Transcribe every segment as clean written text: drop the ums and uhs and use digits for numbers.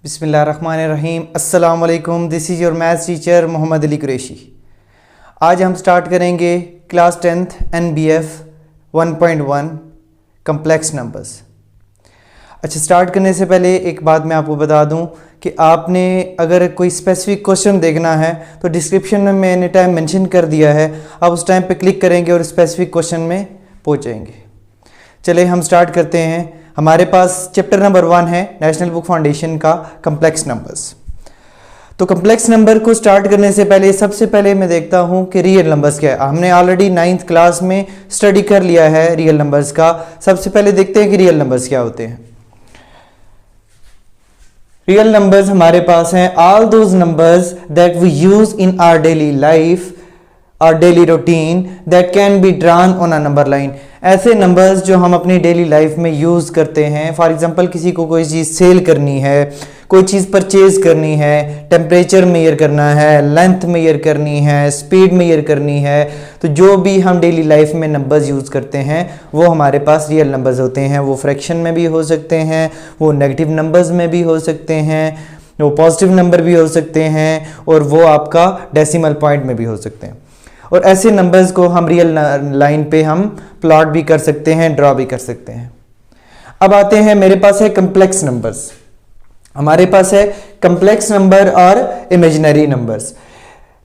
बिस्मिल्लाहिर्रहमानिर्रहीम। अस्सलाम वालेकुम। This is your maths teacher Mohammad Ali Qureshi. आज हम स्टार्ट करेंगे class 10th NBF 1.1 complex numbers. अच्छा, स्टार्ट करने से पहले एक बात मैं आपको बता दूं कि आपने अगर कोई स्पेसिफिक क्वेश्चन देखना है तो डिस्क्रिप्शन में मैंने टाइम मेंशन कर दिया है, आप उस टाइम पे क्लिक करेंगे और स्पेसिफिक क्वेश्चन में पहुंचेंगे। चलिए हम स्टार्ट करते हैं। हमारे पास चैप्टर नंबर 1 है नेशनल बुक फाउंडेशन का कम्प्लेक्स नंबर्स। तो कम्प्लेक्स नंबर को स्टार्ट करने से पहले सबसे पहले मैं देखता हूं कि रियल नंबर्स क्या है। हमने ऑलरेडी 9th क्लास में स्टडी कर लिया है रियल नंबर्स का। सबसे पहले देखते हैं कि रियल नंबर्स क्या होते हैं। रियल नंबर्स हमारे पास हैं all those numbers that we use in our daily life और daily routine that can be drawn on a number line. ऐसे नंबर्स जो हम अपनी डेली लाइफ में यूज़ करते हैं। फॉर एग्जांपल किसी को कोई चीज़ सेल करनी है, कोई चीज़ परचेज करनी है, टेम्परेचर मेजर करना है, लेंथ मेजर करनी है, स्पीड मेजर करनी है, तो जो भी हम डेली लाइफ में नंबर्स यूज़ करते हैं वो हमारे पास रियल नंबर्स होते हैं। वो फ्रैक्शन में भी हो सकते हैं, वो नेगेटिव नंबर्स में भी हो सकते हैं, वो पॉजिटिव नंबर भी हो सकते हैं और वो आपका डेसिमल पॉइंट में भी हो सकते हैं। और ऐसे नंबर्स को हम रियल लाइन पे हम प्लॉट भी कर सकते हैं, ड्रॉ भी कर सकते हैं। अब आते हैं, मेरे पास है कम्प्लेक्स नंबर्स। हमारे पास है कम्प्लेक्स नंबर और imaginary numbers.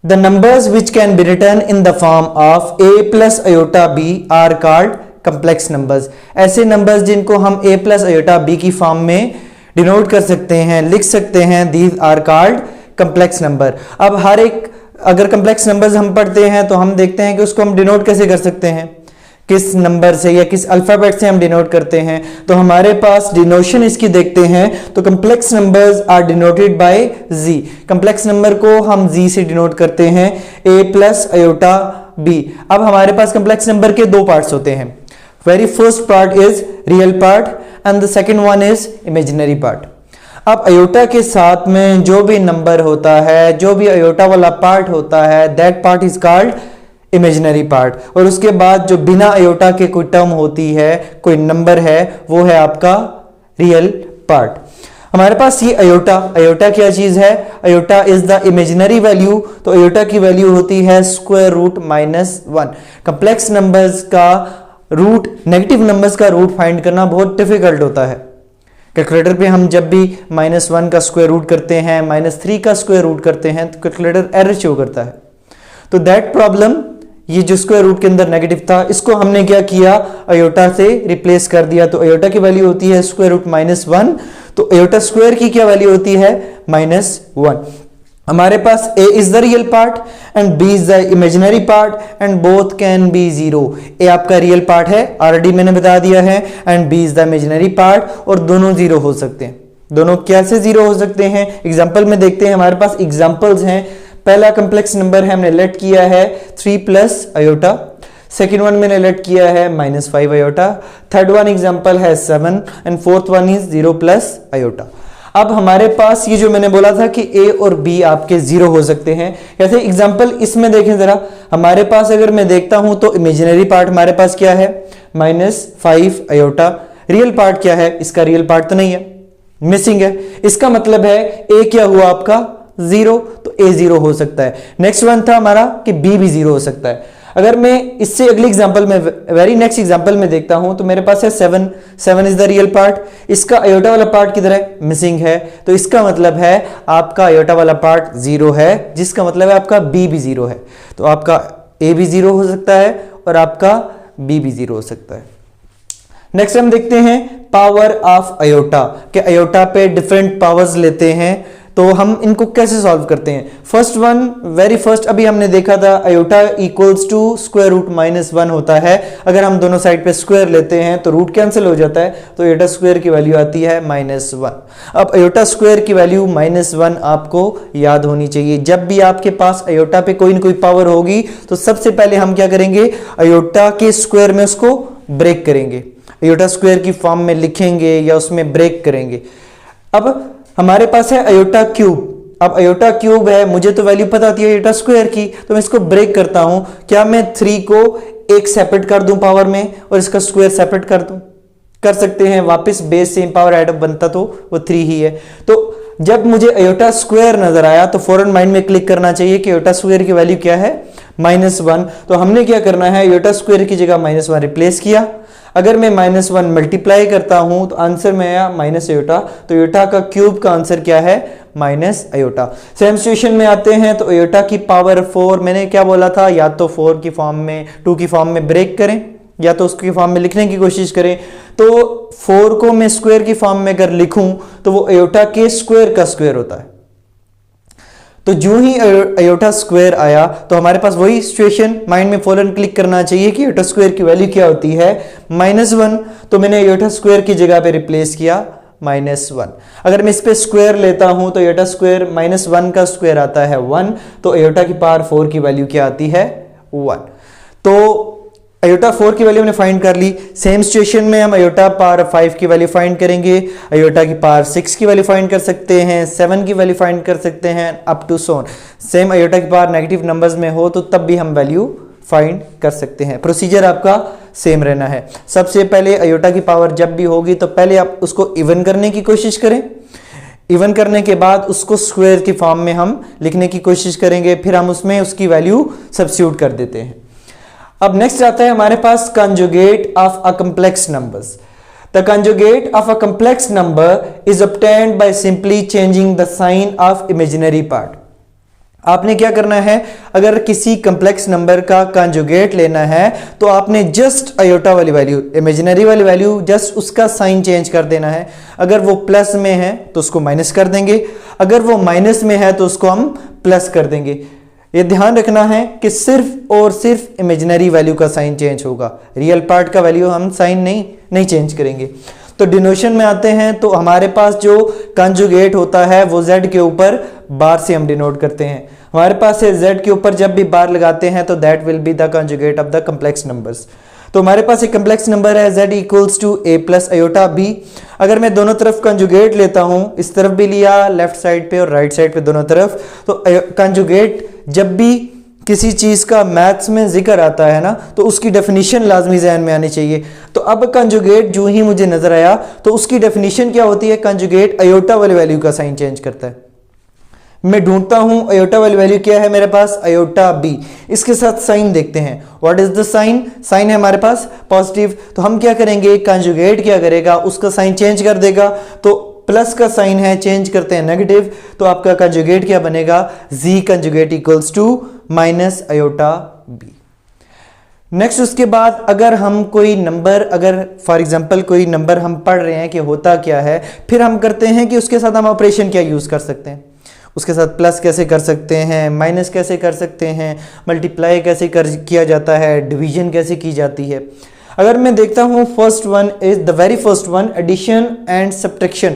The numbers which can be written in the form of a plus iota b are called complex numbers. ऐसे नंबर्स जिनको हम a प्लस अयोटा b की फॉर्म में डिनोट कर सकते हैं, लिख सकते हैं, these are called complex number. अब हर एक अगर कम्प्लेक्स नंबर्स हम पढ़ते हैं तो हम देखते हैं कि उसको हम डिनोट कैसे कर सकते हैं, किस नंबर से या किस अल्फाबेट से हम डिनोट करते हैं। तो हमारे पास डिनोशन इसकी देखते हैं तो complex numbers are denoted by G. Complex number को हम जी से डिनोट करते हैं, a प्लस अयोटा b। अब हमारे पास कम्प्लेक्स नंबर के दो पार्ट्स होते हैं। Very first part is real part and the second one is imaginary part. अब अयोटा के साथ में जो भी नंबर होता है, जो भी अयोटा वाला पार्ट होता है, that part is called imaginary part. और उसके बाद जो बिना अयोटा के कोई टर्म होती है, कोई नंबर है, वो है आपका रियल पार्ट। हमारे पास ये अयोटा क्या चीज है? Iota is the imaginary value. तो अयोटा की वैल्यू होती है स्क्वायर रूट -1। कम्प्लेक्स नंबर्स का रूट, नेगेटिव नंबर्स का रूट फाइंड करना बहुत डिफिकल्ट होता है। कैलकुलेटर पे हम जब भी -1 का स्क्वायर रूट करते हैं, -3 का स्क्वायर रूट करते हैं तो कैलकुलेटर एरर शो करता है। तो दैट प्रॉब्लम, ये जो स्क्वायर रूट के अंदर नेगेटिव था, इसको हमने क्या किया, अयोटा से रिप्लेस कर दिया। तो अयोटा की वैल्यू होती है स्क्वायर रूट -1। तो अयोटा स्क्वायर की क्या वैल्यू होती है? -1। हमारे पास a is the real part and b is the imaginary part and both can be 0। a आपका रियल पार्ट है, ऑलरेडी मैंने बता दिया है, and b is the imaginary part, और दोनों 0 हो सकते हैं। दोनों कैसे 0 हो सकते हैं? एग्जांपल में देखते हैं। हमारे पास एग्जांपल्स हैं। पहला कम्प्लेक्स नंबर है, हमने लेट किया है 3 प्लस अयोटा। सेकेंड वन मैंने लेट किया है -5 अयोटा। थर्ड वन एग्जाम्पल है 7 and fourth one is 0 plus iota. अब हमारे पास ये जो मैंने बोला था कि a और b आपके 0 हो सकते हैं, जैसे एग्जांपल इसमें देखें जरा। हमारे पास अगर मैं देखता हूं तो इमेजिनरी पार्ट हमारे पास क्या है? -5 अयोटा। रियल पार्ट क्या है? इसका रियल पार्ट तो नहीं है, मिसिंग है। इसका मतलब है a क्या हुआ आपका? 0। तो a 0 हो सकता है। नेक्स्ट वन था हमारा कि b भी 0 हो सकता है। अगर मैं इससे अगले एग्जांपल में, वेरी नेक्स्ट एग्जांपल में देखता हूं तो मेरे पास है 7 इज द रियल पार्ट। इसका अयोटा वाला पार्ट किधर है? मिसिंग है। तो इसका मतलब है आपका अयोटा वाला पार्ट 0 है, जिसका मतलब है आपका b भी 0 है। तो आपका a भी 0 हो सकता है और आपका b भी 0 हो सकता है। नेक्स्ट हम देखते हैं पावर ऑफ अयोटा, कि अयोटा पे डिफरेंट पावर्स लेते हैं तो हम इनको कैसे सॉल्व करते हैं। फर्स्ट वन, वेरी फर्स्ट अभी हमने देखा था, iota equals to square root -1 होता है। अगर हम दोनों साइड पे स्क्वायर लेते हैं तो रूट कैंसिल हो जाता है, तो अयोटा स्क्वायर की वैल्यू आती है -1। अब अयोटा स्क्वायर की वैल्यू -1 आपको याद होनी चाहिए। जब भी आपके पास अयोटा पे कोई ना कोई पावर होगी तो सबसे पहले हम क्या करेंगे, अयोटा के स्क्वायर में उसको ब्रेक करेंगे, अयोटा स्क्वायर की फॉर्म में लिखेंगे या उसमें ब्रेक करेंगे। अब हमारे पास है अयोटा क्यूब। अब अयोटा क्यूब है, मुझे तो वैल्यू पता थी अयोटा स्क्वायर की, तो मैं इसको ब्रेक करता हूं। क्या मैं 3 को एक सेपरेट कर दूं पावर में और इसका स्क्वायर सेपरेट कर दूं? कर सकते हैं। वापस बेस सेम पावर एड बनता तो वो 3 ही है। तो जब मुझे अयोटा स्क्वायर नजर आया तो फौरन माइंड में क्लिक करना चाहिए कि अयोटा स्क्वायर की वैल्यू क्या है, -1। तो हमने क्या करना है, अयोटा स्क्वायर की जगह -1 रिप्लेस किया। अगर मैं -1 मल्टीप्लाई करता हूं तो आंसर में आया माइनस अयोटा, तो अयोटा का क्यूब का आंसर क्या है, माइनस अयोटा। सेम सिचुएशन में आते हैं तो अयोटा की पावर 4, मैंने क्या बोला था, या तो 4 की फॉर्म में, 2 की फॉर्म में ब्रेक करें या तो उसकी फॉर्म में लिखने की कोशिश करें। तो 4 को मैं स्क्वायर की फॉर्म में अगर लिखूं तो वो अयोटा के स्क्वायर का स्क्वायर होता है। तो जो ही अयोटा स्क्वायर आया तो हमारे पास वही सिचुएशन, माइंड में फौरन क्लिक करना चाहिए कि अयोटा स्क्वायर की वैल्यू क्या होती है, -1। तो मैंने अयोटा स्क्वायर की जगह पे रिप्लेस किया -1। अगर मैं इस पे स्क्वायर लेता हूं तो अयोटा स्क्वायर -1 का स्क्वायर आता है 1, तो अयोटा की पावर 4 की वैल्यू क्या आती है, 1। तो अयोटा 4 की वैल्यू हमने फाइंड कर ली। सेम सिचुएशन में हम अयोटा पावर 5 की वैल्यू फाइंड करेंगे, अयोटा की पावर 6 की वैल्यू फाइंड कर सकते हैं, 7 की वैल्यू फाइंड कर सकते हैं, up to so on. Same iota की पावर नेगेटिव नंबर्स में हो तो तब भी हम वैल्यू फाइंड कर सकते हैं। प्रोसीजर आपका सेम रहना है। सबसे पहले अयोटा की पावर जब भी होगी तो पहले आप उसको इवन करने की कोशिश करें, इवन करने के बाद उसको स्क्वायर की फॉर्म में हम लिखने की कोशिश करेंगे, फिर हम उसमें उसकी वैल्यू सब्स्टिट्यूट कर देते हैं। अब नेक्स्ट आता है हमारे पास conjugate of a complex numbers. The conjugate of a complex number is obtained by simply changing the sign of imaginary part. आपने क्या करना है, अगर किसी कॉम्प्लेक्स नंबर का कंजुगेट लेना है तो आपने जस्ट अयोटा वाली वैल्यू, इमेजिनरी वाली वैल्यू, जस्ट उसका साइन चेंज कर देना है। अगर वो प्लस में है तो उसको माइनस कर देंगे, अगर वो माइनस में है तो उसको हम प्लस कर देंगे। ये ध्यान रखना है कि सिर्फ और सिर्फ इमेजिनरी वैल्यू का साइन चेंज होगा, रियल पार्ट का वैल्यू हम साइन नहीं चेंज करेंगे। तो डिनोशन में आते हैं तो हमारे पास जो कंजुगेट होता है वो z के ऊपर बार से हम डिनोट करते हैं। हमारे पास है z के ऊपर जब भी बार लगाते हैं तो that will be the conjugate of the complex numbers. तो हमारे पास एक कॉम्प्लेक्स नंबर है z equals to a plus iota b। अगर मैं दोनों तरफ कंजुगेट लेता हूं, इस तरफ भी लिया लेफ्ट साइड पे और राइट साइड पे दोनों तरफ, तो कंजुगेट जब भी किसी चीज का मैथ्स में जिक्र आता है ना तो उसकी डेफिनेशन लाजमी ज़हन में आनी चाहिए। तो अब कंजुगेट जो ही मुझे नजर आया तो उसकी डेफिनेशन क्या होती है, कंजुगेट अयोटा वाली वैल्यू का साइन चेंज करता है। मैं ढूंढता हूं अयोटा वाली वैल्यू क्या है मेरे पास, अयोटा बी। इसके साथ साइन देखते हैं, what is the sign, sign है हमारे पास पॉजिटिव। तो हम क्या करेंगे, कंजुगेट क्या करेगा, उसका साइन चेंज कर देगा। तो प्लस का साइन है, चेंज करते हैं नेगेटिव, तो आपका कंजुगेट क्या बनेगा, z conjugate equals to minus iota B. Next उसके बाद अगर हम कोई नंबर, अगर फॉर एग्जांपल कोई नंबर हम पढ़ रहे हैं कि होता क्या है, फिर हम करते हैं कि उसके साथ हम ऑपरेशन क्या यूज कर सकते हैं, उसके साथ प्लस कैसे कर सकते हैं, माइनस कैसे कर सकते हैं, मल्टीप्लाई कैसे किया जाता है, डिवीजन कैसे की जाती है। अगर मैं देखता हूं first one is the very first one, addition and subtraction.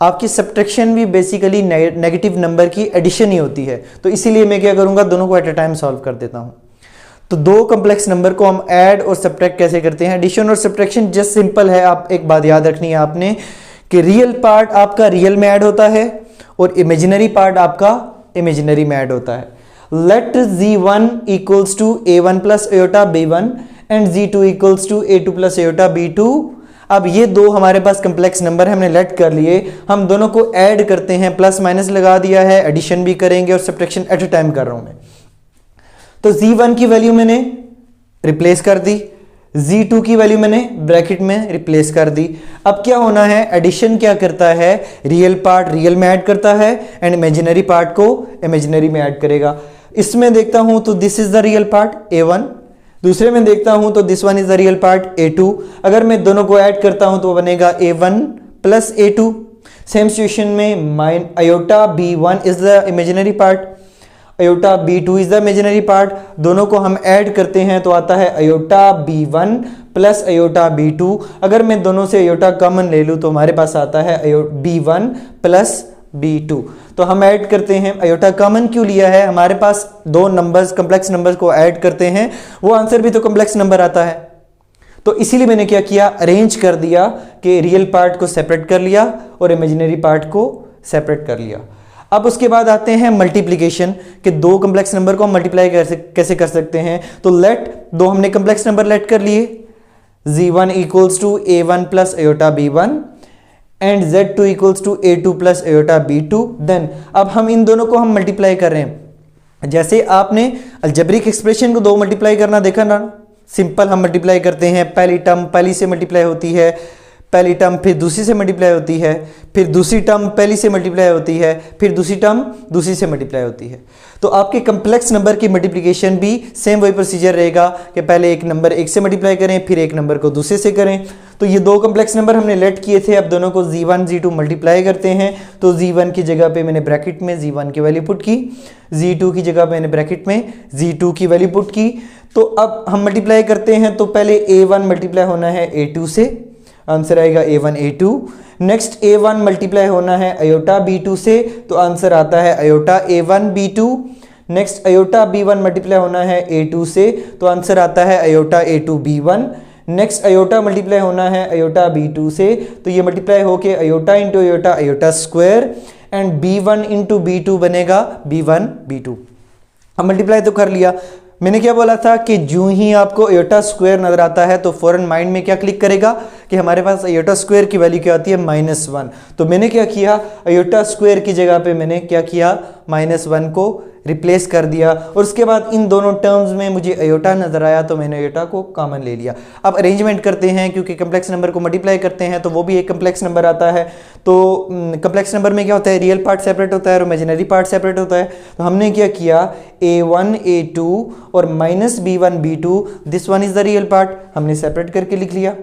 आपकी सब्ट्रैक्शन भी बेसिकली नेगेटिव नंबर की एडिशन ही होती है, तो इसीलिए मैं क्या करूंगा, दोनों को एट अ टाइम सॉल्व कर देता हूं। तो दो कॉम्प्लेक्स नंबर को हम ऐड और सब्ट्रैक्ट कैसे करते हैं, एडिशन और सब्ट्रैक्शन जस्ट सिंपल है। आप एक बात याद रखनी है आपने कि रियल पार्ट आपका रियल में ऐड होता है और इमेजिनरी पार्ट आपका इमेजिनरी में ऐड होता है। Let z1 equals to a1 plus iota b1 and z2 equals to a2 plus iota b2। अब ये दो हमारे पास कॉम्प्लेक्स नंबर है, हमने लेट कर लिए, हम दोनों को ऐड करते हैं, प्लस माइनस लगा दिया है, एडिशन भी करेंगे और सब्ट्रैक्शन एट अ टाइम कर रहा हूं मैं। तो z1 की वैल्यू मैंने रिप्लेस कर दी, z2 की वैल्यू मैंने ब्रैकेट में रिप्लेस कर दी। अब क्या होना है, एडिशन क्या करता है, रियल पार्ट रियल में ऐड करता है एंड इमेजिनरी पार्ट को इमेजिनरी में ऐड करेगा। इसमें देखता हूं तो this is the real part a1, दूसरे में देखता हूं तो this one is the real part a2। अगर मैं दोनों को ऐड करता हूं तो बनेगा a1 plus a2। Same situation में iota b1 is the imaginary part, iota b2 is the imaginary part. दोनों को हम ऐड करते हैं तो आता है aorta b1 plus iota b2। अगर मैं दोनों से अयोटा कॉमन ले लूं तो हमारे पास आता है b1 प्लस b2। तो हम ऐड करते हैं, अयोटा कॉमन क्यों लिया है, हमारे पास दो नंबर्स कॉम्प्लेक्स नंबर्स को ऐड करते हैं, वो आंसर भी तो कॉम्प्लेक्स नंबर आता है। तो इसीलिए मैंने क्या किया, अरेंज कर दिया कि रियल पार्ट को सेपरेट कर लिया और इमेजिनरी पार्ट को सेपरेट कर लिया। अब उसके बाद आते हैं मल्टीप्लिकेशन, कि दो कॉम्प्लेक्स नंबर को हम मल्टीप्लाई कैसे कर सकते हैं। तो लेट दो हमने कॉम्प्लेक्स नंबर लेट कर लिए, z1 equals to a1 plus iota b1 and Z2 equals to A2 plus iota B2। Then अब हम इन दोनों को हम मल्टीप्लाई कर रहे हैं। जैसे आपने अलजेब्रिक एक्सप्रेशन को दो मल्टीप्लाई करना देखा ना, सिंपल हम मल्टीप्लाई करते हैं, पहली टर्म पहली से मल्टीप्लाई होती है, पहली टर्म फिर दूसरी से मल्टीप्लाई होती है, फिर दूसरी टर्म पहली से मल्टीप्लाई होती है, फिर दूसरी टर्म दूसरी से मल्टीप्लाई होती है। तो आपके कम्प्लेक्स नंबर की मल्टीप्लिकेशन भी सेम वही प्रोसीजर रहेगा कि पहले एक नंबर एक से मल्टीप्लाई करें, फिर एक नंबर को दूसरे से करें। तो ये दो कम्प्लेक्स नंबर हमने लेट किए थे, अब दोनों को Z1 Z2 मल्टीप्लाई करते हैं। तो Z1 की जगह पे मैंने ब्रैकेट में Z1 की वैल्यू पुट की, Z2 की जगह मैंने ब्रैकेट में Z2 की वैल्यू पुट की। तो अब हम मल्टीप्लाई करते हैं, तो पहले A1 मल्टीप्लाई होना है A2 से, आंसर आएगा A1 A2। Next A1 multiply होना है आयोटा B2 से, तो आंसर आता है iota A1 B2। Next iota B1 multiply होना है A2 से, तो आंसर आता है iota A2 B1। Next iota multiply होना है आयोटा B2 से, तो ये मल्टीप्लाई होके iota into iota iota square, and B1 into B2 बनेगा B1 B2। हम मल्टीप्लाई तो कर लिया। मैंने क्या बोला था कि जो ही आपको आयोटा स्क्वायर नजर आता है तो फौरन माइंड में क्या क्लिक करेगा कि हमारे पास आयोटा स्क्वायर की वैल्यू क्या आती है -1। तो मैंने क्या किया, आयोटा स्क्वायर की जगह पे मैंने क्या किया, -1 को रिप्लेस कर दिया, और उसके बाद इन दोनों टर्म्स में मुझे आयोटा नजर आया तो मैंने आयोटा को कॉमन ले लिया। अब अरेंजमेंट करते हैं, क्योंकि कम्प्लेक्स नंबर को मल्टीप्लाई करते हैं तो वो भी एक कम्प्लेक्स नंबर आता है। तो कम्प्लेक्स नंबर में क्या होता है, रियल पार्ट सेपरेट होता है और इमेजिनरी पार्ट सेपरेट होता है। तो हमने क्या किया, A1 A2 और -B1 B2, this one is the real part, हमने सेपरेट करके लिख लिया।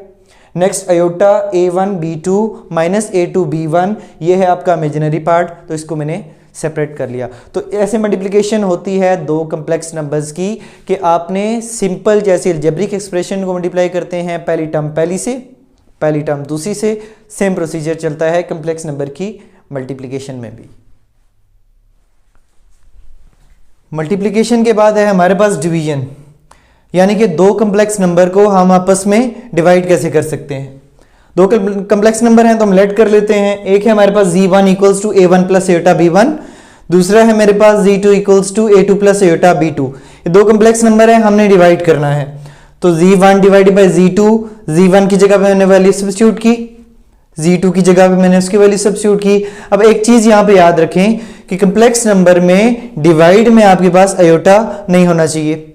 Next iota A1 B2 -A2 B1, ये है आपका इमेजिनरी पार्ट, तो इसको मैंने सेपरेट कर लिया। तो ऐसे मल्टीप्लिकेशन होती है दो कम्प्लेक्स नंबर्स की कि आपने सिंपल जैसे अलजेब्रिक एक्सप्रेशन को मल्टीप्लाई करते हैं, पहली टर्म पहली से, पहली टर्म दूसरी से, सेम प्रोसीजर चलता है कम्प्लेक्स नंबर की मल्टीप्लिकेशन में भी। मल्टीप्लिकेशन के बाद है हमारे पास डिवीजन, यानी कि दो कम्प्लेक्स नंबर को हम आपस में डिवाइड कैसे कर सकते हैं। दो कम्प्लेक्स नंबर हैं तो हम लेट कर लेते हैं। एक है हमारे पास Z1 equals to A1 plus iota B1, दूसरा है मेरे पास Z2 equals to A2 plus iota B2। ये दो कम्प्लेक्स नंबर है, हमने डिवाइड करना है। तो Z1 divided by Z2, Z1 की जगह पे मैंने वैल्यू सब्स्टिट्यूट की, Z2 की जगह पे मैंने उसकी वैल्यू सब्स्टिट्यूट की। अब एक चीज यहाँ पे याद रखें कि कम्प्लेक्स नंबर में डिवाइड में आपके पास आयोटा नहीं होना चाहिए।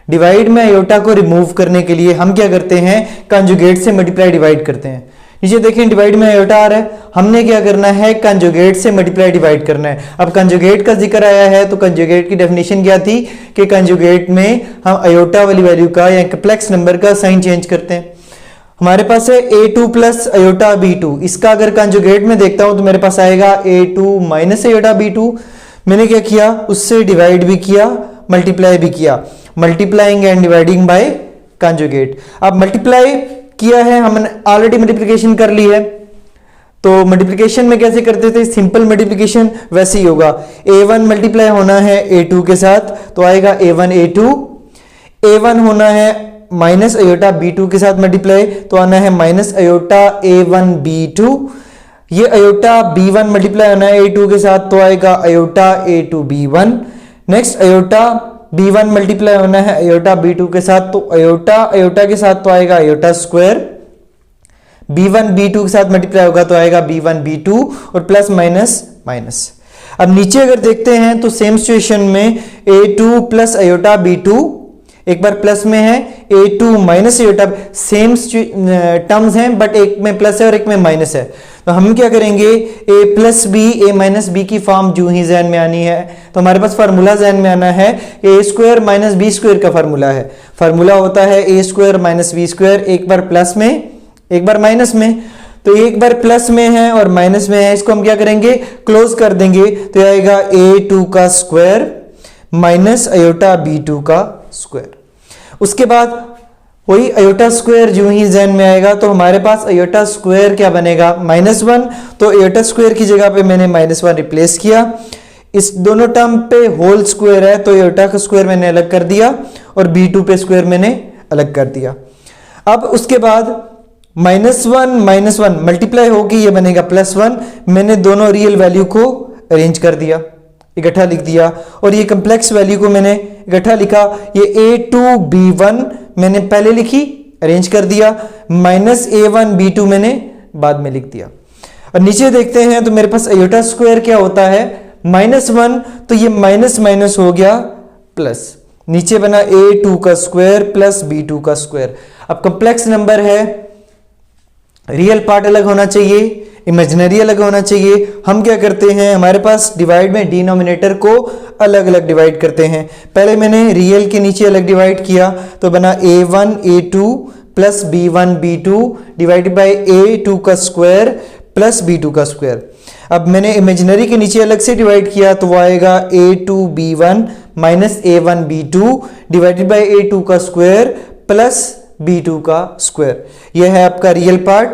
डिवाइड में आयोटा को रिमूव करने के लिए हम क्या करते हैं, कंजुगेट से मल्टीप्लाई डिवाइड करते हैं। नीचे देखें डिवाइड में आयोटा आ रहा है, हमने क्या करना है, कंजुगेट से मल्टीप्लाई डिवाइड करना है। अब कंजुगेट का जिक्र आया है तो कंजुगेट की डेफिनेशन क्या थी कि कंजुगेट में हम आयोटा वाली वैल्यू का या कम्प्लेक्स नंबर का साइन चेंज करते हैं। हमारे पास है A2 प्लस आयोटा B2, इसका अगर कंजुगेट में देखता हूं तो मेरे पास आएगा A2 माइनस आयोटा B2। मैंने क्या किया, उससे डिवाइड भी किया, मल्टीप्लाई भी किया, multiplying and dividing by conjugate. अब मल्टीप्लाई किया है, हमने ऑलरेडी मल्टीप्लिकेशन कर ली है। तो मल्टीप्लिकेशन में कैसे करते थे, सिंपल मल्टीप्लिकेशन वैसे ही होगा। A1 मल्टीप्लाई होना है A2 के साथ तो आएगा A1 A2, A1 होना है माइनस आयोटा B2 के साथ मल्टीप्लाई तो आना है माइनस आयोटा A1 B2। ये आयोटा B1 मल्टीप्लाई होना है A2 के साथ तो आएगा iota A2 B1। Next iota B1 multiply होना है आयोटा B2 के साथ तो आयोटा आयोटा के साथ तो आएगा आयोटा स्क्वायर। B1 B2 के साथ मल्टीप्लाई होगा तो आएगा B1 B2 और प्लस माइनस माइनस। अब नीचे अगर देखते हैं तो सेम सिचुएशन में A2 प्लस आयोटा B2, एक बार प्लस में है, A2 minus iota, same terms हैं बट एक में प्लस है और एक में माइनस है। तो हम क्या करेंगे, A plus B A minus B की फॉर्म जो ही जहन में आनी है तो हमारे पास फार्मूला जहन में आना है, A square minus B square का फार्मूला है। फार्मूला होता है A square minus B square, एक बार प्लस में एक बार माइनस में। तो एक बार प्लस में है और माइनस में है, इसको हम क्या करेंगे, क्लोज कर देंगे तो आएगा A2 का स्क्वायर माइनस आयोटा B2 का स्क्वायर। उसके बाद वही आयोटा स्क्वायर जो ही जहन में आएगा तो हमारे पास आयोटा स्क्वायर क्या बनेगा, -1। तो आयोटा स्क्वायर की जगह पे मैंने -1 रिप्लेस किया। इस दोनों टर्म पे होल स्क्वायर है तो आयोटा का स्क्वायर मैंने अलग कर दिया और B2 पे स्क्वायर मैंने अलग कर दिया। अब उसके बाद -1 मल्टीप्लाई होगी, ये बनेगा +1। मैंने दोनों रियल वैल्यू को अरेंज कर दिया, इकट्ठा लिख दिया, और ये कम्प्लेक्स वैल्यू को मैंने इकट्ठा लिखा। ये A2 B1 मैंने पहले लिखी, अरेंज कर दिया, माइनस A1 B2 मैंने बाद में लिख दिया। और नीचे देखते हैं तो मेरे पास आयोटा स्क्वायर क्या होता है, -1, तो ये माइनस माइनस हो गया प्लस, नीचे बना a2 का स्क्वायर प्लस b2 का स्क्वायर। अब कॉम्प्लेक्स नंबर है, रियल पार्ट अलग होना चाहिए, इमेजिनरी अलग होना चाहिए। हम क्या करते हैं, हमारे पास डिवाइड में डिनोमिनेटर को अलग अलग डिवाइड करते हैं। पहले मैंने रियल के नीचे अलग डिवाइड किया तो बना a1 a2 plus b1 b2 divided by a2 का स्क्वायर प्लस b2 का स्क्वायर। अब मैंने इमेजिनरी के नीचे अलग से डिवाइड किया तो वो आएगा a2 b1 minus a1 b2 divided by a2 का स्क्वायर प्लस b2 का स्क्वायर। यह है आपका रियल पार्ट,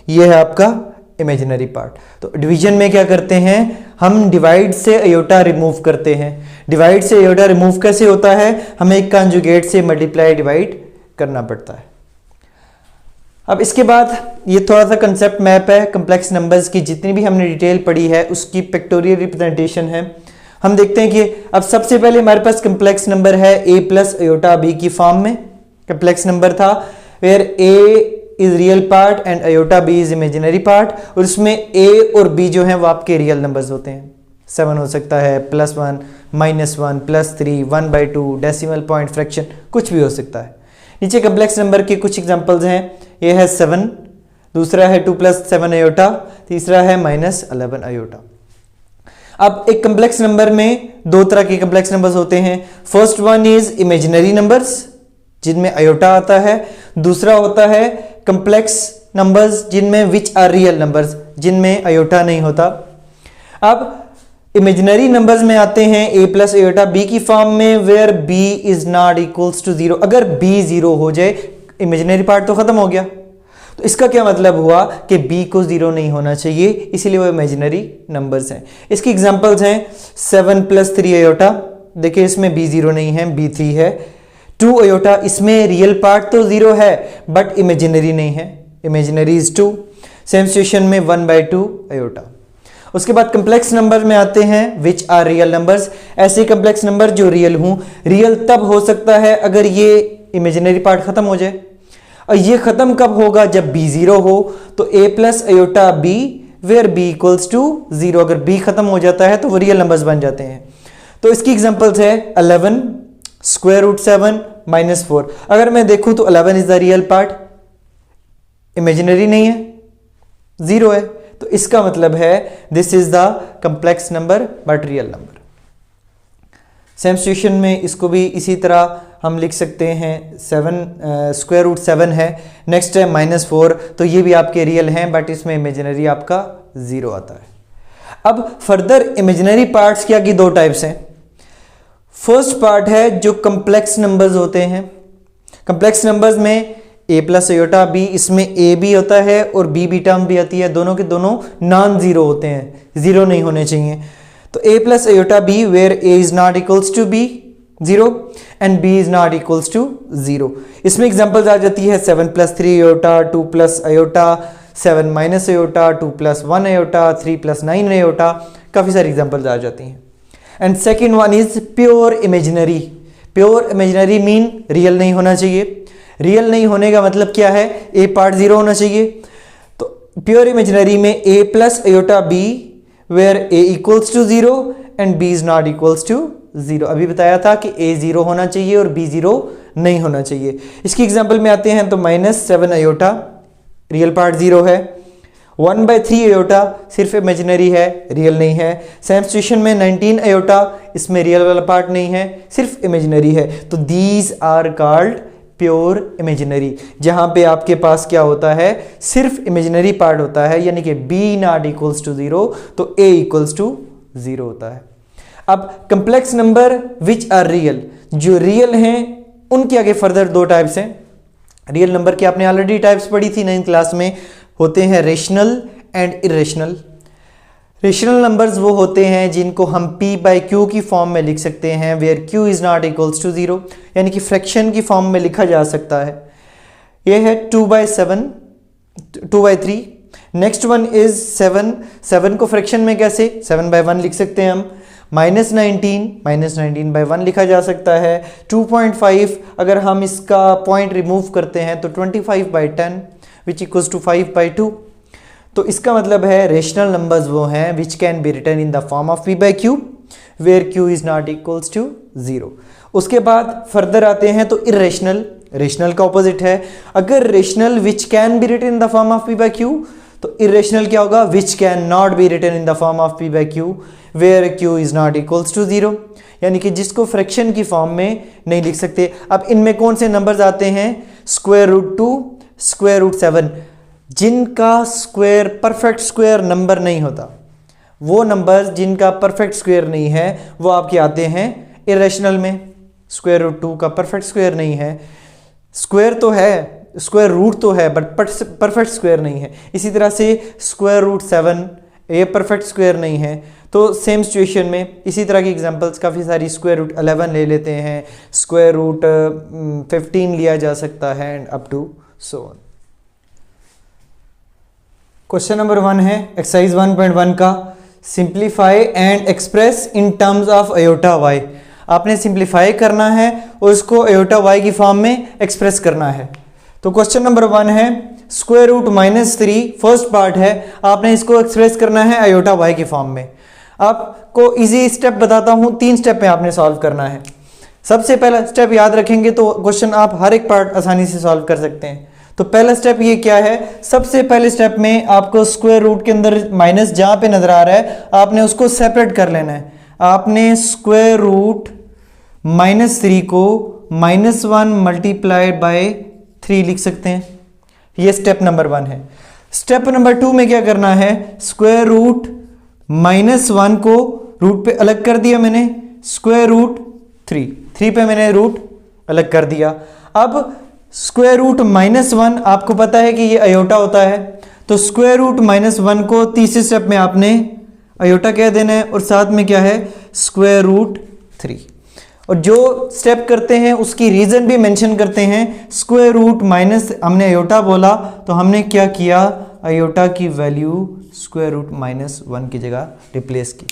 यह है आपका इमेजिनरी पार्ट। तो डिवीजन में क्या करते हैं, हम डिवाइड से अयोटा रिमूव करते हैं। डिवाइड से अयोटा रिमूव कैसे होता है, हमें एक कंजुगेट से मल्टीप्लाई डिवाइड करना पड़ता है। अब इसके बाद ये थोड़ा सा कंसेप्ट मैप है, कॉम्प्लेक्स नंबर्स की जितनी भी हमने डिटेल पढ़ी है उसकी पिक्टोरियल रिप्रेजेंटेशन है। हम देखते हैं कि अब सबसे पहले हमारे पास कॉम्प्लेक्स नंबर है a प्लस अयोटा b की फॉर्म में कॉम्प्लेक्स नंबर था, where a is real part and iota b is imaginary part, और उसमें a और b जो हैं वो आपके रियल नंबर्स होते हैं। 7 हो सकता है, +1, -1, +3, 1/2, डेसिमल पॉइंट, फ्रैक्शन, कुछ भी हो सकता है। नीचे कॉम्प्लेक्स नंबर के कुछ एग्जांपल्स हैं, ये है 7, दूसरा है 2 + 7 अयोटा, तीसरा है -11 अयोटा। अब एक कॉम्प्लेक्स नंबर में दो तरह के कॉम्प्लेक्स नंबर्स होते हैं। First one is imaginary numbers जिनमें अयोटा आता है, दूसरा होता है कॉम्प्लेक्स नंबर्स जिनमें विच आर रियल नंबर्स, जिनमें अयोटा नहीं होता। अब इमेजिनरी नंबर्स में आते हैं a प्लस अयोटा b की फॉर्म में, where b is not equals to 0। अगर b 0 हो जाए, इमेजिनरी पार्ट तो खत्म हो गया। तो इसका क्या मतलब हुआ कि b को 0 नहीं होना चाहिए, इसीलिए वो इमेजिनरी नंबर्स हैं। इसकी एग्जांपल्स हैं 7 + 3 अयोटा, देखिए इसमें b 0 नहीं है, b 3 है। 2 अयोटा, इसमें रियल पार्ट तो 0 है बट इमेजिनरी नहीं है, इमेजिनरी इज 2। सेम सिचुएशन में 1/2 अयोटा। उसके बाद कॉम्प्लेक्स नंबर में आते हैं विच आर रियल नंबर्स, ऐसे कॉम्प्लेक्स नंबर जो रियल हूं। रियल तब हो सकता है अगर ये इमेजिनरी पार्ट खत्म हो जाए, और ये खत्म कब होगा, जब b 0 हो। तो a plus iota b where b equals to 0, अगर b खत्म हो जाता है तो वो रियल नंबर्स बन जाते हैं। तो इसकी एग्जांपल्स है 11 √7 -4। अगर मैं देखूं तो 11 is the real part, imaginary नहीं है, 0 है, तो इसका मतलब है this is the complex number but real number. Same situation में इसको भी इसी तरह हम लिख सकते हैं, 7 है, नेक्स्ट है -4, तो ये भी आपके रियल हैं बट इसमें इमेजिनरी आपका 0 आता है। अब फर्दर इमेजिनरी पार्ट्स क्या की दो टाइप्स हैं। फर्स्ट पार्ट है जो कॉम्प्लेक्स नंबर्स होते हैं। कॉम्प्लेक्स नंबर्स में a प्लस अयोटा b, इसमें a भी होता है और b भी टर्म भी आती है, दोनों के दोनों नॉन जीरो होते हैं, 0 नहीं होने चाहिए। तो a plus iota b where a is not equals to b 0 and b is not equals to 0। इसमें एग्जांपल्स आ जाती है 7 + 3 iota, 2 + iota, 7 - iota, 2 + 1 iota, 3 + 9 iota, काफ़ी सारी एग्जांपल्स आ जाती हैं। And second one is pure imaginary. Pure imaginary mean real नहीं होना चाहिए। रियल नहीं होने का मतलब क्या है, a पार्ट 0 होना चाहिए। तो प्योर इमेजिनरी में a plus iota b where a equals to 0 and b is not equals to 0। अभी बताया था कि a 0 होना चाहिए और b 0 नहीं होना चाहिए। इसकी एग्जांपल में आते हैं तो -7 अयोटा, रियल पार्ट 0 है। 1/3 अयोटा सिर्फ इमेजिनरी है, रियल नहीं है। सेम सिचुएशन में 19 अयोटा, इसमें रियल वाला पार्ट नहीं है, सिर्फ इमेजिनरी है। तो these are called pure imaginary, जहां पे आपके पास क्या होता है, सिर्फ इमेजिनरी पार्ट होता है, यानी कि b नॉट इक्वल्स टू 0 तो a इक्वल्स टू 0 होता है। अब complex number which are real, जो रियल हैं उनके आगे फर्दर दो टाइप्स हैं। रियल नंबर की आपने ऑलरेडी टाइप्स पढ़ी थी 9th क्लास में, होते हैं rational and irrational. Rational numbers वो होते हैं जिनको हम p/q की फॉर्म में लिख सकते हैं, where q is not equals to 0, यानी कि फ्रैक्शन की फॉर्म में लिखा जा सकता है। ये है 2/3। नेक्स्ट वन इज 7 को फ्रैक्शन में कैसे, 7/1 लिख सकते हैं हम। -19/1 लिखा जा सकता है। 2.5 अगर हम इसका पॉइंट रिमूव करते हैं तो 25/10 विच इक्वल्स टू 5/2। तो इसका मतलब है रेशनल नंबर्स वो हैं which can be written in the form of p by Q where q is not equals to 0। उसके बाद फर्दर आते हैं तो इरेशनल, रेशनल का ऑपोजिट है। अगर rational which can be written in the form of p by Q, तो irrational क्या होगा, which can not be written in the form of p by Q where q is not equals to 0, यानी कि जिसको fraction की form में नहीं लिख सकते। अब इनमें कौन से नंबर्स आते हैं, स्क्वायर रूट 2, स्क्वायर रूट 7, जिनका स्क्वायर परफेक्ट स्क्वायर नंबर नहीं होता, वो नंबर्स जिनका परफेक्ट स्क्वायर नहीं है वो आपके आते हैं इरेशनल में। स्क्वायर रूट 2 का परफेक्ट स्क्वायर नहीं है, स्क्वायर तो है, स्क्वायर रूट तो है बट परफेक्ट स्क्वायर नहीं है। इसी तरह से स्क्वायर रूट 7 ये परफेक्ट स्क्वायर नहीं है। तो सेम सिचुएशन में इसी तरह की एग्जांपल्स काफ़ी सारी, स्क्वायर रूट 11 ले लेते हैं, स्क्वायर रूट 15 लिया जा सकता है and up to so on. Question number 1 है एक्सरसाइज 1.1 का, simplify and express in terms of iota Y. आपने सिंप्लीफाई करना है और उसको अयोटा वाई की फॉर्म में एक्सप्रेस करना है। तो क्वेश्चन नंबर 1 है स्क्वायर रूट -3, फर्स्ट पार्ट है, आपने इसको एक्सप्रेस करना है अयोटा वाई की फॉर्म में। आपको इजी स्टेप बताता हूं, 3 स्टेप में आपने सॉल्व करना है। सबसे पहला स्टेप याद रखेंगे तो क्वेश्चन आप हर एक पार्ट आसानी से सॉल्व कर सकते हैं। तो पहला स्टेप ये क्या है, सबसे पहले स्टेप में आपको स्क्वायर रूट के अंदर माइनस जहां पे नजर आ रहा है आपने उसको सेपरेट कर लेना है। आपने स्क्वायर रूट -3 को -1 मल्टीप्लाइड बाय 3 लिख सकते हैं। ये स्टेप नंबर 1 है। स्टेप नंबर 2 में क्या करना है, स्क्वायर रूट -1 को रूट पे अलग कर दिया मैंने, स्क्वायर रूट 3 पे मैंने रूट अलग कर दिया। अब स्क्वायर रूट -1 आपको पता है कि ये अयोटा होता है, तो स्क्वायर रूट -1 को तीसरे स्टेप में आपने अयोटा कह देना है और साथ में क्या है स्क्वायर रूट 3। और जो स्टेप करते हैं उसकी रीजन भी मेंशन करते हैं। स्क्वायर रूट माइनस हमने अयोटा बोला तो हमने क्या किया, अयोटा की वैल्यू स्क्वायर रूट -1 की जगह रिप्लेस की।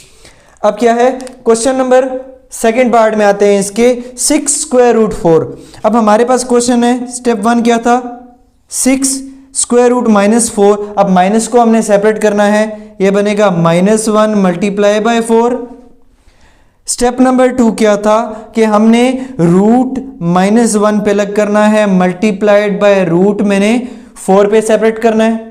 अब क्या है, क्वेश्चन नंबर सेकेंड पार्ट में आते हैं इसके, 6 स्क्वायर रूट 4। अब हमारे पास क्वेश्चन है, स्टेप 1 क्या था, 6 स्क्वायर रूट -4। अब माइनस को हमने सेपरेट करना है, ये बनेगा -1 मल्टीप्लाई बाय 4। स्टेप नंबर 2 क्या था कि हमने रूट -1 पे अलग करना है, मल्टीप्लाइड बाय रूट मैंने 4 पे सेपरेट करना है।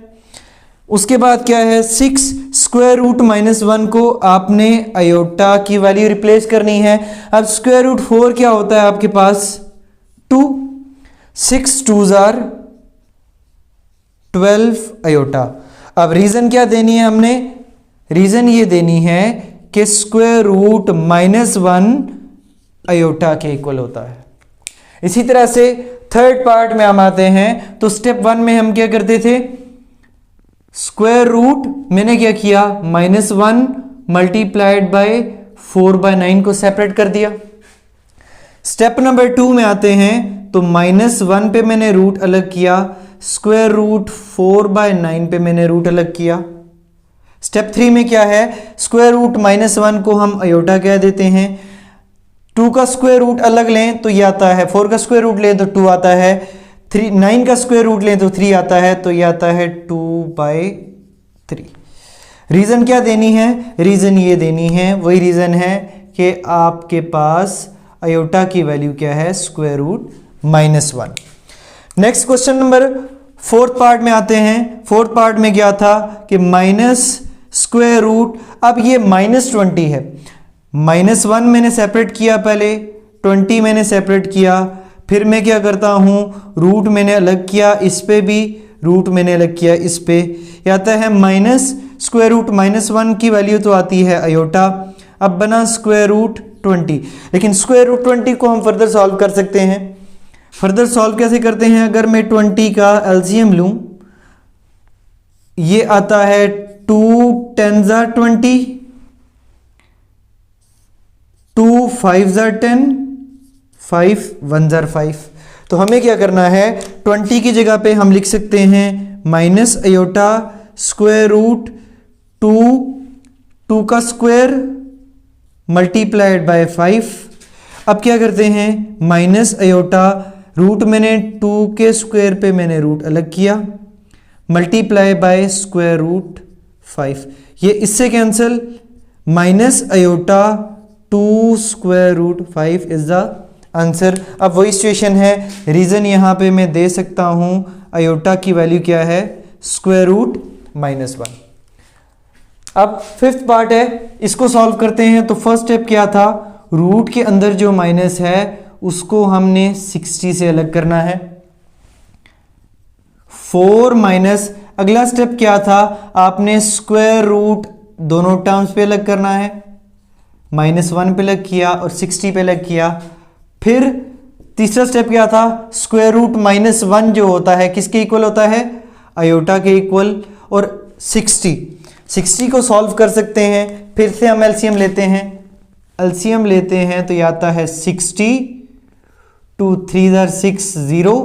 उसके बाद क्या है, 6 स्क्वायर रूट -1 को आपने अयोटा की वैल्यू रिप्लेस करनी है। अब स्क्वायर रूट 4 क्या होता है आपके पास, 2, 6 2s are 12 अयोटा। अब रीजन क्या देनी है हमने, रीजन ये देनी है कि स्क्वायर रूट -1 अयोटा के इक्वल होता है। इसी तरह से थर्ड पार्ट में हम आते हैं, तो स्टेप 1 में हम क्या करते थे, स्क्वायर रूट मैंने क्या किया, -1 मल्टीप्लाइड बाय 4/9 को सेपरेट कर दिया। स्टेप नंबर 2 में आते हैं तो -1 पे मैंने रूट अलग किया, स्क्वायर रूट 4/9 पे मैंने रूट अलग किया। स्टेप 3 में क्या है, स्क्वायर रूट -1 को हम अयोटा कह देते हैं। 2 का स्क्वायर रूट अलग लें तो ये आता है, 4 का स्क्वायर रूट लें तो 2 आता है, 9 का स्क्वायर रूट लें तो 3 आता है, तो ये आता है 2/3। रीजन क्या देनी है, रीजन ये देनी है, वही रीजन है कि आपके पास अयोटा की वैल्यू क्या है, square root -1। Next question number 4th part में आते हैं। 4th पार्ट में क्या था कि माइनस स्क्वायर रूट, अब ये -20 है, -1 मैंने सेपरेट किया पहले, 20 मैंने सेपरेट किया, फिर मैं क्या करता हूं, रूट मैंने अलग किया, इस पे भी रूट मैंने अलग किया, इस पे ये आता है माइनस स्क्वायर रूट -1 की वैल्यू तो आती है अयोटा। अब बना स्क्वायर रूट 20, लेकिन स्क्वायर रूट 20 को हम फर्दर सॉल्व कर सकते हैं। फर्दर सॉल्व कैसे करते हैं, अगर मैं 20 का एलसीएम लूं, ये आता है 2 10s are 20, 2 5s are 10, 5 1s are 5। तो हमें क्या करना है, 20 की जगह पे हम लिख सकते हैं माइनस अयोटा स्क्वायर रूट 2 का स्क्वायर मल्टीप्लाइड बाय 5। अब क्या करते हैं, माइनस अयोटा रूट मैंने 2 के स्क्वायर पे मैंने रूट अलग किया, मल्टीप्लाई बाय स्क्वायर रूट 5, ये इससे cancel, minus iota 2 square root 5 is the answer. अब वही सिचुएशन है, रीजन यहां पे मैं दे सकता हूं, अयोटा की वैल्यू क्या है, स्क्वायर रूट -1। अब फिफ्थ पार्ट है, इसको सॉल्व करते हैं। तो फर्स्ट स्टेप क्या था, रूट के अंदर जो माइनस है उसको हमने 60 से अलग करना है। 4 माइनस, अगला स्टेप क्या था, आपने स्क्वायर रूट दोनों टर्म्स पे अलग करना है, -1 पे अलग किया और 60 पे अलग किया। फिर तीसरा स्टेप क्या था, स्क्वायर रूट -1 जो होता है किसके इक्वल होता है, अयोटा के इक्वल। और 60 को सॉल्व कर सकते हैं, फिर से हम एलसीएम लेते हैं, एलसीएम लेते हैं तो ये आता है 60, 2 3 जार 6 0,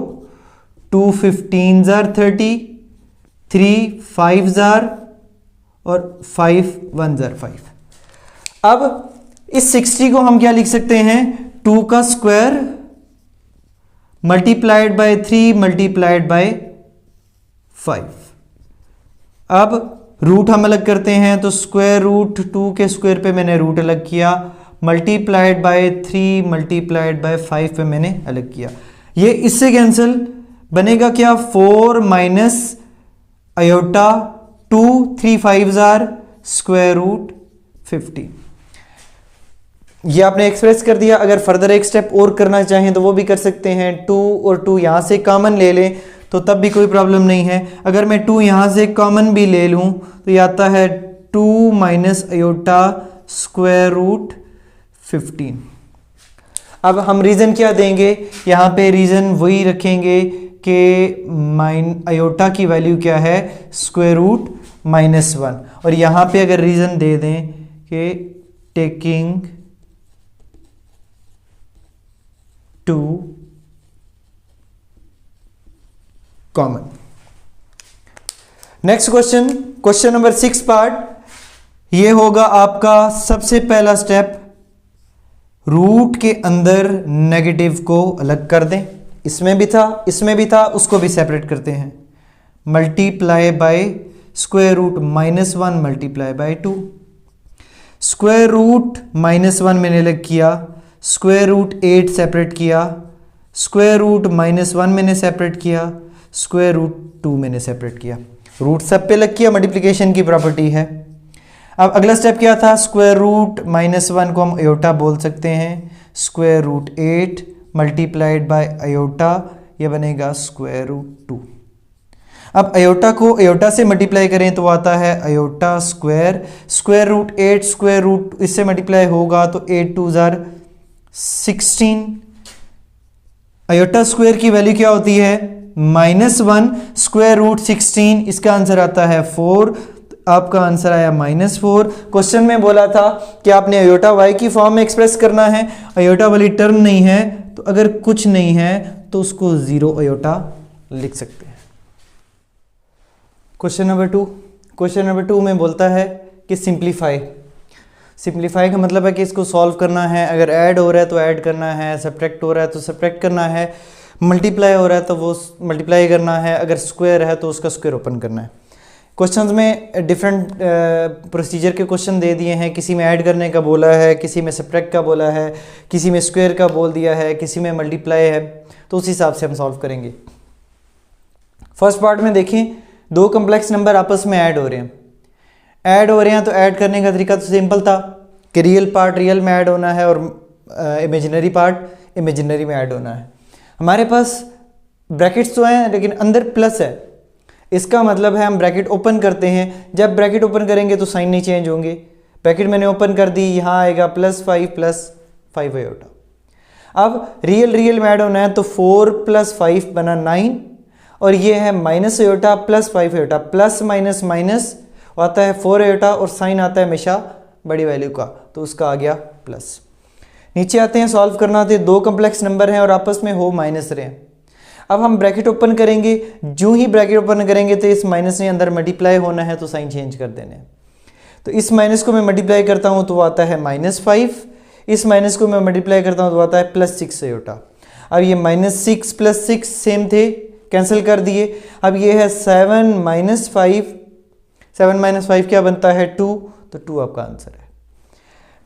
2 15 जार 30, 3 5 जार और 5 1 जार 5। अब इस 60 को हम क्या लिख सकते हैं, 2 का square multiplied by 3 multiplied by 5। अब रूट हम अलग करते हैं, तो स्क्वायर रूट 2 के स्क्वायर पे मैंने रूट अलग किया, मल्टीप्लाइड बाय 3 मल्टीप्लाइड बाय 5 पे मैंने अलग किया। ये इससे कैंसिल, बनेगा क्या, 4 माइनस अयोटा 2, 3 5 जार स्क्वायर रूट 50। ये आपने एक्सप्रेस कर दिया। अगर फर्दर एक स्टेप और करना चाहें तो वो भी कर सकते हैं, 2 और 2 यहां से कॉमन ले लें तो तब भी कोई प्रॉब्लम नहीं है। अगर मैं 2 यहां से कॉमन भी ले लूं तो ये आता है 2 माइनस अयोटा स्क्वायर रूट 15। अब हम रीजन क्या देंगे, यहां पे रीजन वही रखेंगे कि अयोटा की वैल्यू क्या है, स्क्वायर रूट -1। और यहां पे अगर रीजन दे दें कि taking 2 common. Next question, question number 6 part, ये होगा आपका सबसे पहला स्टेप, रूट के अंदर नेगेटिव को अलग कर दें। इसमें भी था, इसमें भी था, उसको भी सेपरेट करते हैं। Multiply by square root -1 multiply by 2। Square root -1 मैंने अलग किया, स्क्वायर रूट 8 सेपरेट किया, स्क्वायर रूट -1 मैंने सेपरेट किया, स्क्वायर रूट 2 मैंने सेपरेट किया। रूट सब पे अलग किया, मल्टीप्लिकेशन की प्रॉपर्टी है। अब अगला स्टेप क्या था, स्क्वायर रूट -1 को हम अयोटा बोल सकते हैं, square root 8 multiplied by iota, ये बनेगा स्क्वायर रूट 2। अब अयोटा को अयोटा से मल्टीप्लाई करें तो आता है iota square, square root 8 square root इससे मल्टीप्लाई होगा तो 8 2 जार 16। अयोटा स्क्वायर की वैल्यू क्या होती है, -1 स्क्वायर रूट 16, इसका आंसर आता है 4। आपका आंसर आया -4। क्वेश्चन में बोला था कि आपने अयोटा y की फॉर्म में एक्सप्रेस करना है, अयोटा वाली टर्म नहीं है, तो अगर कुछ नहीं है तो उसको 0 अयोटा लिख सकते हैं। क्वेश्चन नंबर 2, क्वेश्चन नंबर 2 में बोलता है कि सिंप्लीफाई। सिंप्लीफाई का मतलब है कि इसको सॉल्व करना है, अगर ऐड हो रहा है तो ऐड करना है, सब्ट्रैक्ट हो रहा है तो सब्ट्रैक्ट करना है, मल्टीप्लाई हो रहा है तो वो मल्टीप्लाई करना है, अगर स्क्वायर है तो उसका स्क्वायर ओपन करना है। क्वेश्चंस में डिफरेंट प्रोसीजर के क्वेश्चन दे दिए हैं, किसी में ऐड करने का बोला है, किसी में सब्ट्रैक्ट का बोला है, किसी में स्क्वायर का बोल दिया है, किसी में मल्टीप्लाई है, तो उस हिसाब से हम सॉल्व करेंगे। फर्स्ट पार्ट में देखें, दो कम्प्लेक्स नंबर आपस में ऐड हो रहे हैं, ऐड हो रहे हैं तो ऐड करने का तरीका तो सिंपल था कि रियल पार्ट रियल में ऐड होना है और इमेजिनरी पार्ट इमेजिनरी में ऐड होना है। हमारे पास ब्रैकेट्स तो हैं लेकिन अंदर प्लस है, इसका मतलब है हम ब्रैकेट ओपन करते हैं, जब ब्रैकेट ओपन करेंगे तो साइन नहीं चेंज होंगे। ब्रैकेट मैंने ओपन कर दी, यहाँ आएगा +5 अयोटा। अब रियल रियल में ऐड होना है तो 4 + 5 बना 9 और ये है minus iota +5 iota, plus minus minus आता है 4 अयोटा और साइन आता है हमेशा बड़ी वैल्यू का, तो उसका आ गया प्लस। नीचे आते हैं, सॉल्व करना आते हैं, दो कम्प्लेक्स नंबर हैं और आपस में हो माइनस रहे हैं। अब हम ब्रैकेट ओपन करेंगे, जो ही ब्रैकेट ओपन करेंगे तो इस माइनस ने अंदर मल्टीप्लाई होना है तो साइन चेंज कर देने हैं। तो इस माइनस को मैं मल्टीप्लाई करता हूं तो वो आता है -5, इस माइनस को मैं मल्टीप्लाई करता हूं तो आता है +6 अयोटा। अब ये -6 + 6 सेम थे, कैंसिल कर दिए। अब ये है 7 माइनस 5, 7 माइनस 5 क्या बनता है 2, तो 2 आपका आंसर है।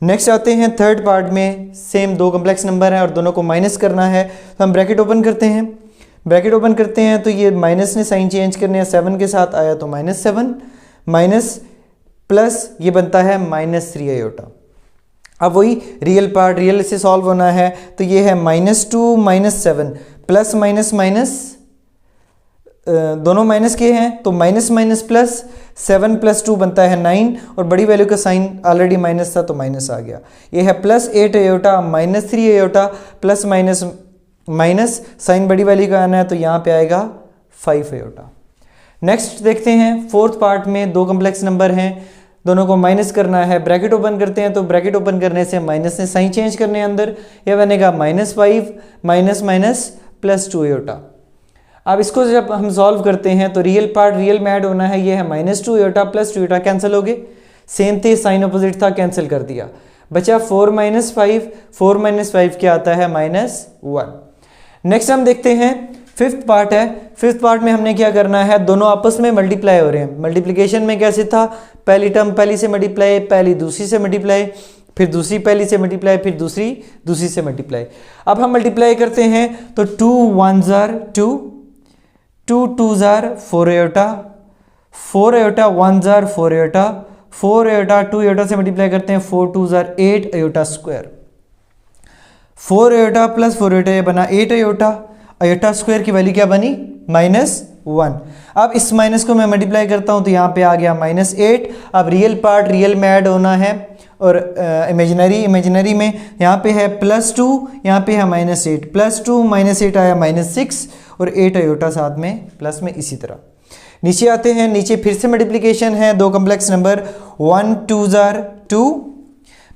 नेक्स्ट आते हैं थर्ड पार्ट में, सेम दो कम्प्लेक्स नंबर हैं और दोनों को माइनस करना है, तो हम ब्रैकेट ओपन करते हैं। ब्रैकेट ओपन करते हैं तो ये माइनस ने साइन चेंज करने हैं, 7 के साथ आया तो -7 माइनस प्लस ये बनता है -3 आयोटा। अब वही रियल पार्ट, रियल से सॉल्व होना है, तो ये है -2 -7 प्लस माइनस माइनस, दोनों माइनस के हैं तो माइनस माइनस प्लस, 7 + 2 बनता है 9 और बड़ी वैल्यू का साइन ऑलरेडी माइनस था तो माइनस आ गया। ये है +8 iota -3 iota plus minus minus, sign बड़ी वैल्यू का आना है तो यहाँ पे आएगा 5 आयोटा। नेक्स्ट देखते हैं फोर्थ पार्ट में, दो कम्प्लेक्स नंबर हैं, दोनों को माइनस करना है। ब्रैकेट ओपन करते हैं तो ब्रैकेट ओपन करने से माइनस ने साइन चेंज करने अंदर, यह बनेगा -5 माइनस माइनस +2 आयोटा। अब इसको जब हम सॉल्व करते हैं तो रियल पार्ट रियल में ऐड होना है, ये है -2 आयोटा +2 आयोटा कैंसिल हो गए, सेम थे साइन अपोजिट था कैंसिल कर दिया, बचा 4 - 5, 4 - 5 क्या आता है -1। नेक्स्ट हम देखते हैं फिफ्थ पार्ट है। फिफ्थ पार्ट में हमने क्या करना है, दोनों आपस में मल्टीप्लाई हो रहे हैं। मल्टीप्लिकेशन में कैसे था, पहली टर्म पहली से मल्टीप्लाई, पहली दूसरी से मल्टीप्लाई, फिर दूसरी पहली से मल्टीप्लाई, फिर दूसरी से मल्टीप्लाई। अब हम मल्टीप्लाई करते हैं तो 2 1s are 2, 2 2s are 4 iota, 4 iota 1s are 4 iota, 4 iota 2 iota से मल्टीप्लाई करते हैं, 4 2s are 8 iota square, 4 iota plus 4 iota ये बना 8 आयोटा, आयोटा स्क्वायर की वैल्यू क्या बनी -1। अब इस माइनस को मैं मल्टीप्लाई करता हूं तो यहाँ पे आ गया -8। अब रियल पार्ट रियल में ऐड होना है और इमेजिनरी में यहाँ पे है +2, यहाँ पे है -8, +2 -8 आया -6 और 8 आयोटा साथ में प्लस में। इसी तरह नीचे आते हैं, नीचे फिर से मल्टीप्लिकेशन है, दो कम्प्लेक्स नंबर 1 2s are 2,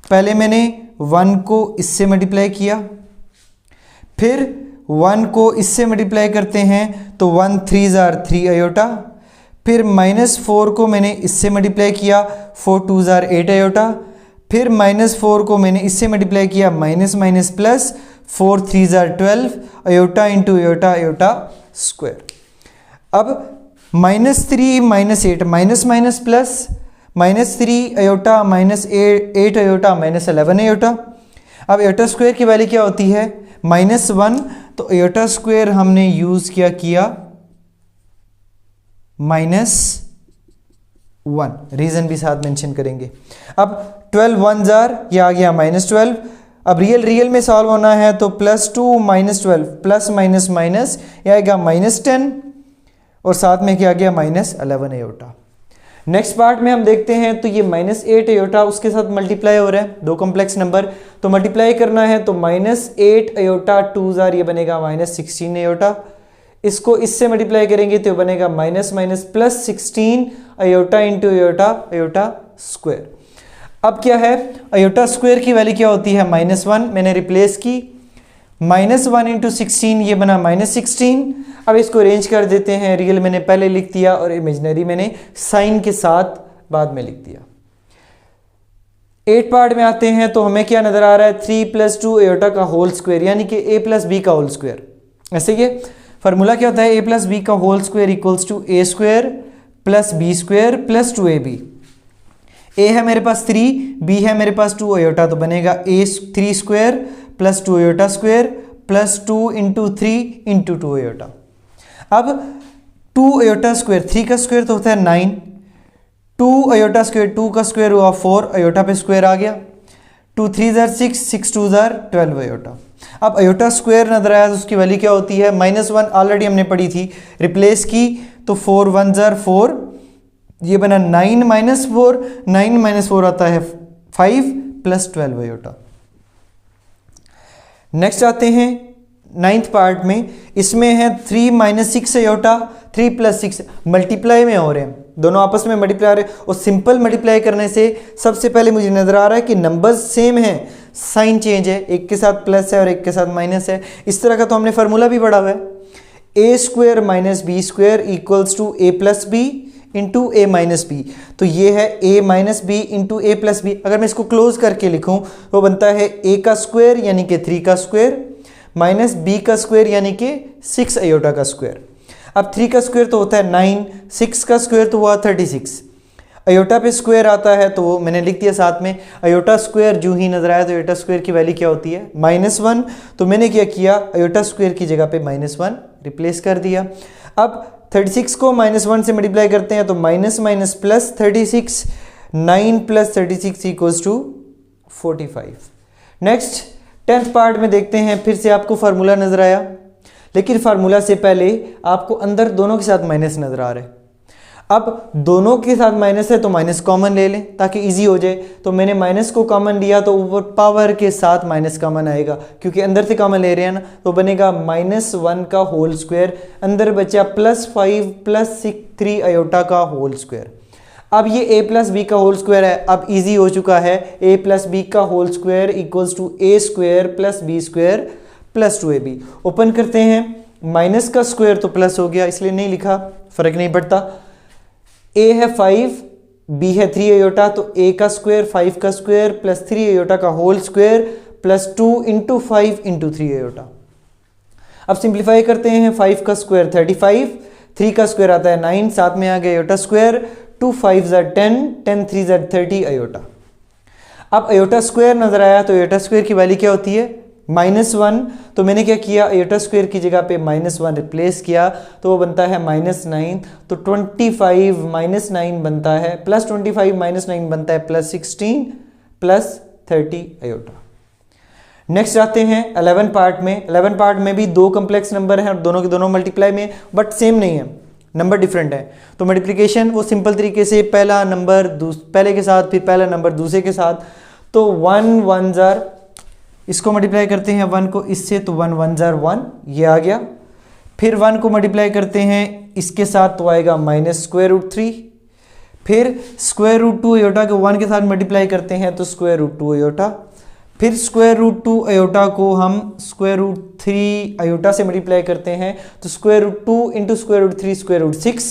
पहले मैंने 1 को इससे मल्टीप्लाई किया, फिर 1 को इससे मल्टीप्लाई करते हैं तो 1 3s are 3 आयोटा, फिर -4 को मैंने इससे मल्टीप्लाई किया, 4 2s are 8 आयोटा, फिर -4 को मैंने इससे मल्टीप्लाई किया, minus minus plus, 4 3s are 12 iota into iota iota square. अब -3 -8 minus minus plus, -3 iota -8 iota -11 iota. अब आयोटा स्क्वायर की वैल्यू क्या होती है -1, तो आयोटा स्क्वायर हमने यूज किया -1, रीजन भी साथ मेंशन करेंगे। अब 12 1s are, ये आ गया -12। अब रियल में सॉल्व होना है तो +2 -12 प्लस माइनस माइनस, ये आएगा -10 और साथ में क्या आ गया -11 आयोटा। नेक्स्ट पार्ट में हम देखते हैं तो ये -8 आयोटा उसके साथ मल्टीप्लाई हो रहा है, दो कॉम्प्लेक्स नंबर, तो मल्टीप्लाई करना है तो -8 आयोटा 2s are, ये बनेगा -16 आयोटा। इसको इससे मल्टीप्लाई करेंगे तो बनेगा minus minus plus 16 iota into iota iota square. अब क्या है, आयोटा स्क्वायर की वैल्यू क्या होती है -1, मैंने रिप्लेस की, -1 इंटू 16 ये बना -16। अब इसको अरेंज कर देते हैं, रियल मैंने पहले लिख दिया और इमेजिनरी मैंने साइन के साथ बाद में लिख दिया। 8 पार्ट में आते हैं तो हमें क्या नजर आ रहा है, 3 + 2 आयोटा का होल स्क्वायर, यानी कि a + b का होल स्क्वायर। ऐसे ये फार्मूला क्या होता है, a + b का whole square equals to a² + b² + 2ab। a है मेरे पास 3, b है मेरे पास 2 आयोटा, तो बनेगा a3² + 2 आयोटा स्क्वायर + 2 × 3 × 2 आयोटा। अब 2 आयोटा स्क्वायर, 3 का स्क्वायर तो होता है 9, 2 आयोटा स्क्वायर, 2 का स्क्वायर हुआ 4 आयोटा पे स्क्वायर आ गया, 2 3s are 6, 6 2s are 12 iota. अब आयोटा स्क्वायर नजर आया तो उसकी वैल्यू क्या होती है, -1 ऑलरेडी हमने पढ़ी थी, रिप्लेस की तो 4 1s are 4, ये बना 9 - 4, 9 - 4 आता है 5 + 12 आयोटा। नेक्स्ट आते हैं 9th पार्ट में, इसमें है 3 - 6 आयोटा, 3 + 6 मल्टीप्लाई में हो रहे हैं, दोनों आपस में मल्टीप्लाई हो रहे हैं और सिंपल मल्टीप्लाई करने से सबसे पहले मुझे नजर आ रहा है कि नंबर्स सेम हैं, साइन चेंज है, एक के साथ प्लस है और एक के साथ माइनस है। इस तरह का तो हमने फार्मूला भी पढ़ा हुआ है, a² - b² equals to a + b into a - b। तो ये है a - b into a + b। अगर मैं इसको क्लोज करके लिखूं तो बनता है a का स्क्वायर यानी कि 3 का स्क्वायर माइनस b का स्क्वायर यानी कि 6 आयोटा का स्क्वायर। अब 3 का स्क्वायर तो होता है 9, 6 का स्क्वायर तो हुआ 36। अयोटा पे स्क्वायर आता है तो वो मैंने लिख दिया साथ में। अयोटा स्क्वायर जो ही नजर आया तो अयोटा स्क्वायर की वैल्यू क्या होती है -1। तो मैंने क्या किया, अयोटा स्क्वायर की जगह पे -1 रिप्लेस कर दिया। अब 36 को -1 से मल्टीप्लाई करते हैं तो minus minus plus 36, 9 + 36 = 45। Next 10th part में देखते हैं, फिर से आपको फार्मूला नजर आया, लेकिन फार्मूला से पहले आपको अंदर दोनों के साथ माइनस नजर आ रहे हैं। अब दोनों के साथ माइनस है तो माइनस कॉमन ले लें ताकि इजी हो जाए। तो मैंने माइनस को कॉमन लिया तो ऊपर पावर के साथ माइनस कॉमन आएगा, क्योंकि अंदर से कॉमन ले रहे हैं ना, तो बनेगा -1 का होल स्क्वायर, अंदर बचा +5 + 3 अयोटा का होल स्क्वायर। अब ये a + b का होल स्क्वायर है, अब इजी हो चुका है। a + b का whole square = a² + b² + 2ab। Open करते हैं, माइनस का स्क्वायर तो प्लस हो गया इसलिए नहीं लिखा, फर्क नहीं पड़ता। a है 5, b है 3 अयोटा, तो a का स्क्वायर 5 का स्क्वायर + 3 अयोटा का होल स्क्वायर +2 × 5 × 3 अयोटा। अब सिंप्लीफाई करते हैं, 5 का स्क्वायर 35, 3 का स्क्वायर आता है 9, साथ में आ गया अयोटा स्क्वायर, 2 5 = 10, 10 3 = 30 अयोटा। अब अयोटा स्क्वायर नजर आया तो अयोटा स्क्वायर की वैल्यू क्या होती है -1। तो मैंने क्या किया, अयोटा स्क्वायर की जगह पे -1 रिप्लेस किया तो वो बनता है -9। तो 25 - 9 बनता है +25 - 9 बनता है +16 + 30 अयोटा। नेक्स्ट आते हैं 11 पार्ट में। 11 पार्ट में भी दो कम्प्लेक्स नंबर हैं और दोनों के दोनों मल्टीप्लाई में, बट सेम नहीं है, नंबर डिफरेंट है। तो मल्टीप्लिकेशन वो सिंपल तरीके से पहला नंबर पहले के साथ, फिर पहला नंबर दूसरे के साथ। तो 1 1 जार, इसको मल्टीप्लाई करते हैं 1 को इससे, तो 1 1 जार 1, ये आ गया। फिर 1 को मल्टीप्लाई करते हैं इसके साथ तो आएगा -√3। फिर √2 अयोटा को 1 के साथ मल्टीप्लाई करते हैं तो √2 अयोटा। फिर √2 अयोटा को हम √3 अयोटा से मल्टीप्लाई करते हैं तो √2 × √3 √6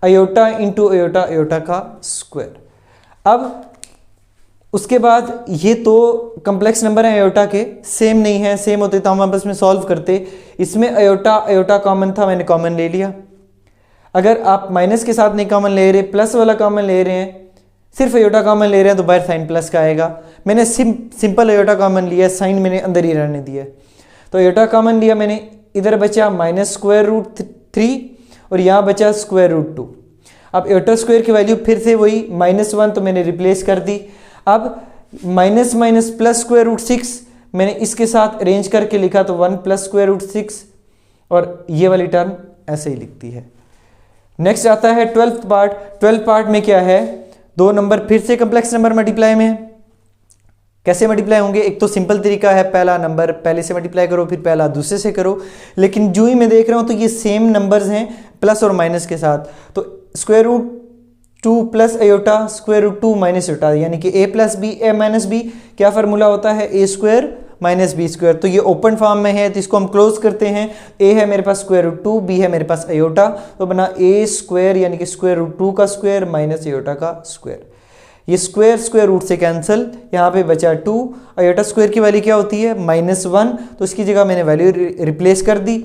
अयोटा × अयोटा, अयोटा का स्क्वायर। अब उसके बाद ये तो कम्प्लेक्स नंबर है अयोटा के, सेम नहीं है, सेम होते तो हम आपस में सॉल्व करते। इसमें अयोटा अयोटा कॉमन था, मैंने कॉमन ले लिया। अगर आप माइनस के साथ नहीं कॉमन ले रहे, प्लस वाला कॉमन ले रहे हैं, सिर्फ अयोटा कॉमन ले रहे हैं तो बाहर साइन प्लस का आएगा। मैंने सिंपल अयोटा कॉमन लिया, साइन मैंने अंदर ही रहने दिया। तो अयोटा कॉमन लिया मैंने, इधर बचा -√3 और यहाँ बचा √2। अब अयोटा स्क्वायर की वैल्यू फिर से वही -1, तो मैंने रिप्लेस कर दी। अब माइनस माइनस प्लस √6 मैंने इसके साथ अरेंज करके लिखा तो 1 + √6, और ये वाली टर्म ऐसे ही लिखती है। नेक्स्ट आता है 12th पार्ट। 12th पार्ट में क्या है, दो नंबर फिर से कम्प्लेक्स नंबर मल्टीप्लाई में है। कैसे मल्टीप्लाई होंगे, एक तो सिंपल तरीका है, पहला नंबर पहले से मल्टीप्लाई करो, फिर पहला दूसरे से करो। लेकिन जो ही मैं देख रहा हूं तो ये सेम नंबर्स हैं प्लस और माइनस के साथ। तो √2 + अयोटा √2 - अयोटा, यानी कि a + b a - b क्या फार्मूला होता है, a² - b²। तो ये ओपन फॉर्म में है तो इसको हम क्लोज करते हैं। a है मेरे पास √2, b है मेरे पास अयोटा, तो बना a² यानी कि √2 का स्क्वायर - अयोटा का स्क्वायर। ये स्क्वायर स्क्वायर रूट से कैंसिल, यहाँ पे बचा 2। अयोटा स्क्वायर की वैल्यू क्या होती है -1, तो इसकी जगह मैंने वैल्यू रिप्लेस कर दी,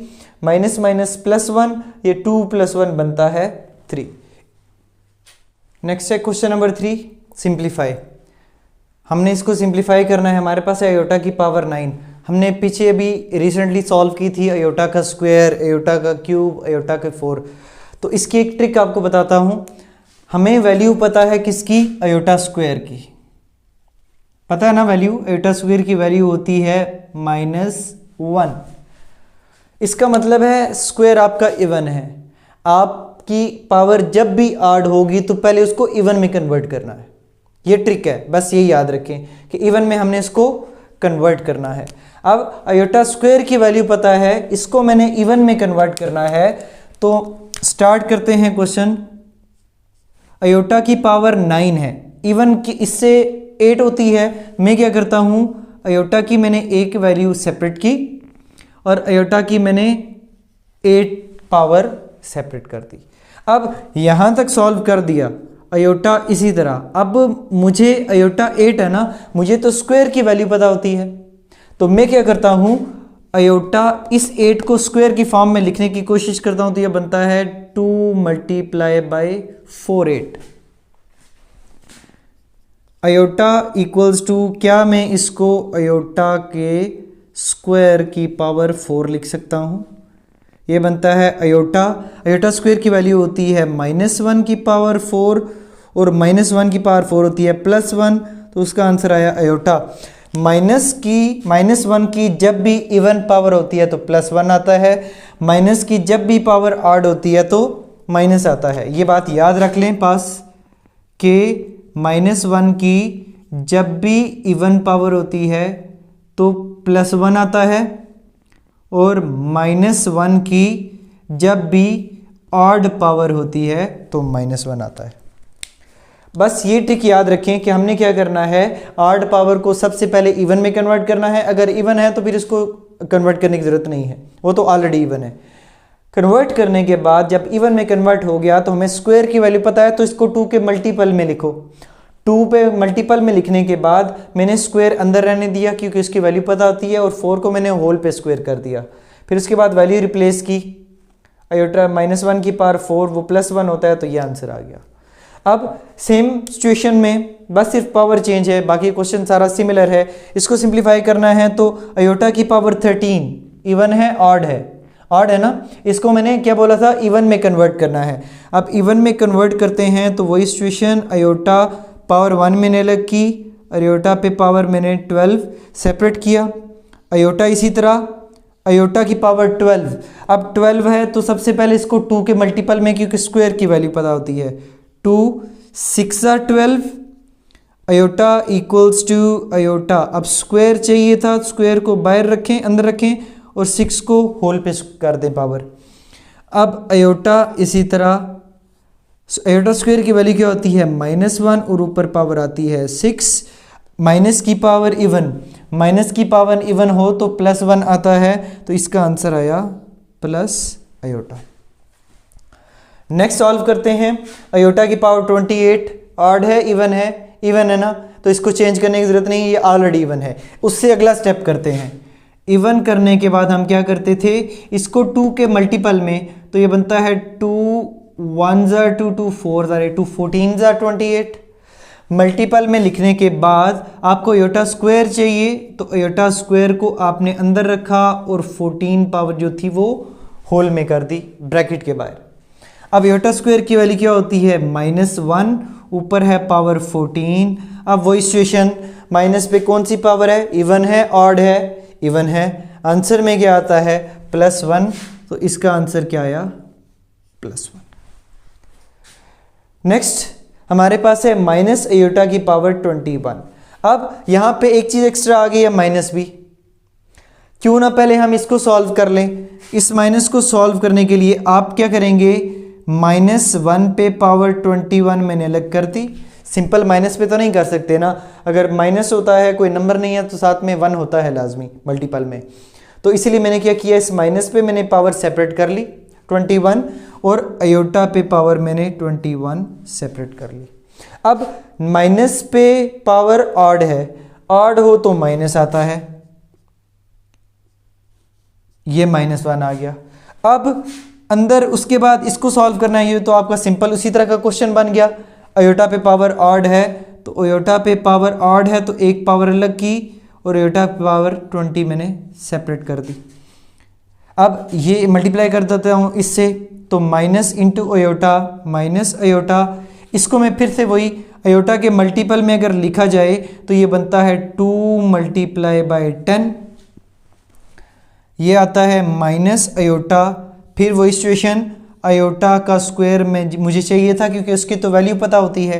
माइनस माइनस +1, ये 2 + 1 बनता है 3। नेक्स्ट है क्वेश्चन नंबर 3, सिंप्लीफाई। हमने इसको सिंप्लीफाई करना है, हमारे पास है अयोटा की पावर 9। हमने पीछे अभी रिसेंटली सॉल्व की थी अयोटा का स्क्वायर, अयोटा का क्यूब, अयोटा के 4। तो इसकी एक ट्रिक आपको बताता हूं। हमें वैल्यू पता है किसकी, अयोटा स्क्वायर की, पता है ना वैल्यू, अयोटा स्क्वायर की वैल्यू होती है -1। इसका मतलब है स्क्वायर आपका इवन है। आपकी पावर जब भी ऐड होगी तो पहले उसको इवन में कन्वर्ट करना है। ये ट्रिक है, बस ये याद रखें कि इवन में हमने इसको कन्वर्ट करना है। अब अयोटा स्क्वायर की वैल्यू पता है, इसको मैंने इवन में कन्वर्ट करना है। तो स्टार्ट करते हैं क्वेश्चन। अयोटा की पावर 9 है, इवन की इससे 8 होती है। मैं क्या करता हूं, अयोटा की मैंने एक वैल्यू सेपरेट की और अयोटा की मैंने 8 पावर सेपरेट कर दी। अब यहां तक सॉल्व कर दिया, अयोटा इसी तरह। अब मुझे अयोटा 8 है ना, मुझे तो स्क्वायर की वैल्यू पता होती है, तो मैं क्या करता हूं, अयोटा इस 8 को स्क्वायर की फॉर्म में लिखने की कोशिश करता हूं तो यह बनता है 2 multiply by 48। Iota equals to, क्या मैं इसको अयोटा के स्क्वायर की पावर 4 लिख सकता हूं? ये बनता है अयोटा स्क्वायर की वैल्यू होती है -1 की पावर 4 और -1 की पावर 4 होती है +1, तो उसका आंसर आया अयोटा। -1 की जब भी इवन पावर होती है तो +1 आता है, माइनस की जब भी पावर ऑड होती है तो माइनस आता है। ये बात याद रख लें पास के -1 की जब भी इवन पावर होती है तो +1 आता है और -1 की जब भी ऑड पावर होती है तो -1 आता है। बस ये ट्रिक याद रखें कि हमने क्या करना है, ऑड पावर को सबसे पहले इवन में कन्वर्ट करना है। अगर इवन है तो फिर इसको कन्वर्ट करने की ज़रूरत नहीं है, वो तो ऑलरेडी इवन है। कन्वर्ट करने के बाद जब इवन में कन्वर्ट हो गया तो हमें स्क्वायर की वैल्यू पता है, तो इसको 2 के मल्टीपल में लिखो। 2 पे मल्टीपल में लिखने के बाद मैंने स्क्वायर अंदर रहने दिया क्योंकि उसकी वैल्यू पता होती है, और 4 को मैंने होल पे स्क्वायर कर दिया। फिर उसके बाद वैल्यू रिप्लेस की, अयोटा -1 की पावर 4 वो +1 होता है, तो ये आंसर आ गया। अब सेम सिचुएशन में बस सिर्फ पावर चेंज है, बाकी क्वेश्चन सारा सिमिलर है। इसको सिंप्लीफाई करना है तो अयोटा की पावर 13 इवन है ऑड है, ऑड है ना, इसको मैंने क्या बोला था, इवन में कन्वर्ट करना है। अब इवन में कन्वर्ट करते हैं तो वही सिचुएशन, अयोटा पावर 1 मैंने अलग की, अयोटा पे पावर मैंने 12 सेपरेट किया, अयोटा इसी तरह अयोटा की पावर 12। अब 12 है तो सबसे पहले इसको 2 के मल्टीपल में, क्योंकि स्क्वायर की वैल्यू पता होती है, 2 6 12 अयोटा इक्वल्स टू अयोटा। अब स्क्वायर चाहिए था, स्क्वायर को बाहर रखें, अंदर रखें और 6 को होल पे कर दें पावर। अब अयोटा इसी तरह, अयोटा स्क्वायर की वैल्यू क्या होती है -1 और ऊपर पावर आती है 6, माइनस की पावर इवन, माइनस की पावर इवन हो तो +1 आता है, तो इसका आंसर आया प्लस अयोटा। नेक्स्ट सॉल्व करते हैं। अयोटा की पावर 28 ऑड है इवन है, इवन है ना, तो इसको चेंज करने की जरूरत नहीं, ये ऑलरेडी इवन है। उससे अगला स्टेप करते हैं। इवन करने के बाद हम क्या करते थे, इसको 2 के मल्टीपल में, तो ये बनता है 2 1 2 2 4 8 2 14 28। मल्टीपल में लिखने के बाद आपको अयोटा स्क्वायर चाहिए, तो अयोटा स्क्वायर को आपने अंदर रखा और 14 पावर जो थी वो होल में कर दी ब्रैकेट के बाहर। अब अयोटा स्क्वायर की वैल्यू क्या होती है -1, ऊपर है पावर 14। अब वही सिचुएशन, माइनस पे कौन सी पावर है, इवन है ऑड है, इवन है। आंसर में क्या आता है +1, तो इसका आंसर क्या आया +1। नेक्स्ट हमारे पास है माइनस अयोटा की पावर 21। अब यहां पे एक चीज एक्स्ट्रा आ गई है माइनस भी, क्यों ना पहले हम इसको सॉल्व कर लें। इस माइनस को सॉल्व करने के लिए आप क्या करेंगे, -1 पे पावर 21 मैंने अलग कर दी। सिंपल माइनस पे तो नहीं कर सकते ना, अगर माइनस होता है कोई नंबर नहीं है तो साथ में 1 होता है लाजमी मल्टीपल में, तो इसीलिए मैंने क्या किया, इस माइनस पे मैंने पावर सेपरेट कर ली 21 और अयोटा पे पावर मैंने 21 सेपरेट कर ली। अब माइनस पे पावर ऑड है, ऑड हो तो माइनस आता है, ये -1 आ गया। अब अंदर उसके बाद इसको सॉल्व करना है, ये तो आपका सिंपल उसी तरह का क्वेश्चन बन गया। अयोटा पे पावर ऑड है तो अयोटा पे पावर ऑड है तो एक पावर अलग की और अयोटा पे पावर 20 मैंने सेपरेट कर दी। अब ये मल्टीप्लाई कर देता हूँ इससे, तो minus into iota minus iota, इसको मैं फिर से वही अयोटा के मल्टीपल में अगर लिखा जाए तो ये बनता है 2 मल्टीप्लाई बाई 10, ये आता है माइनस अयोटा। फिर वही सिचुएशन, अयोटा का स्क्वायर में मुझे चाहिए था क्योंकि उसकी तो वैल्यू पता होती है,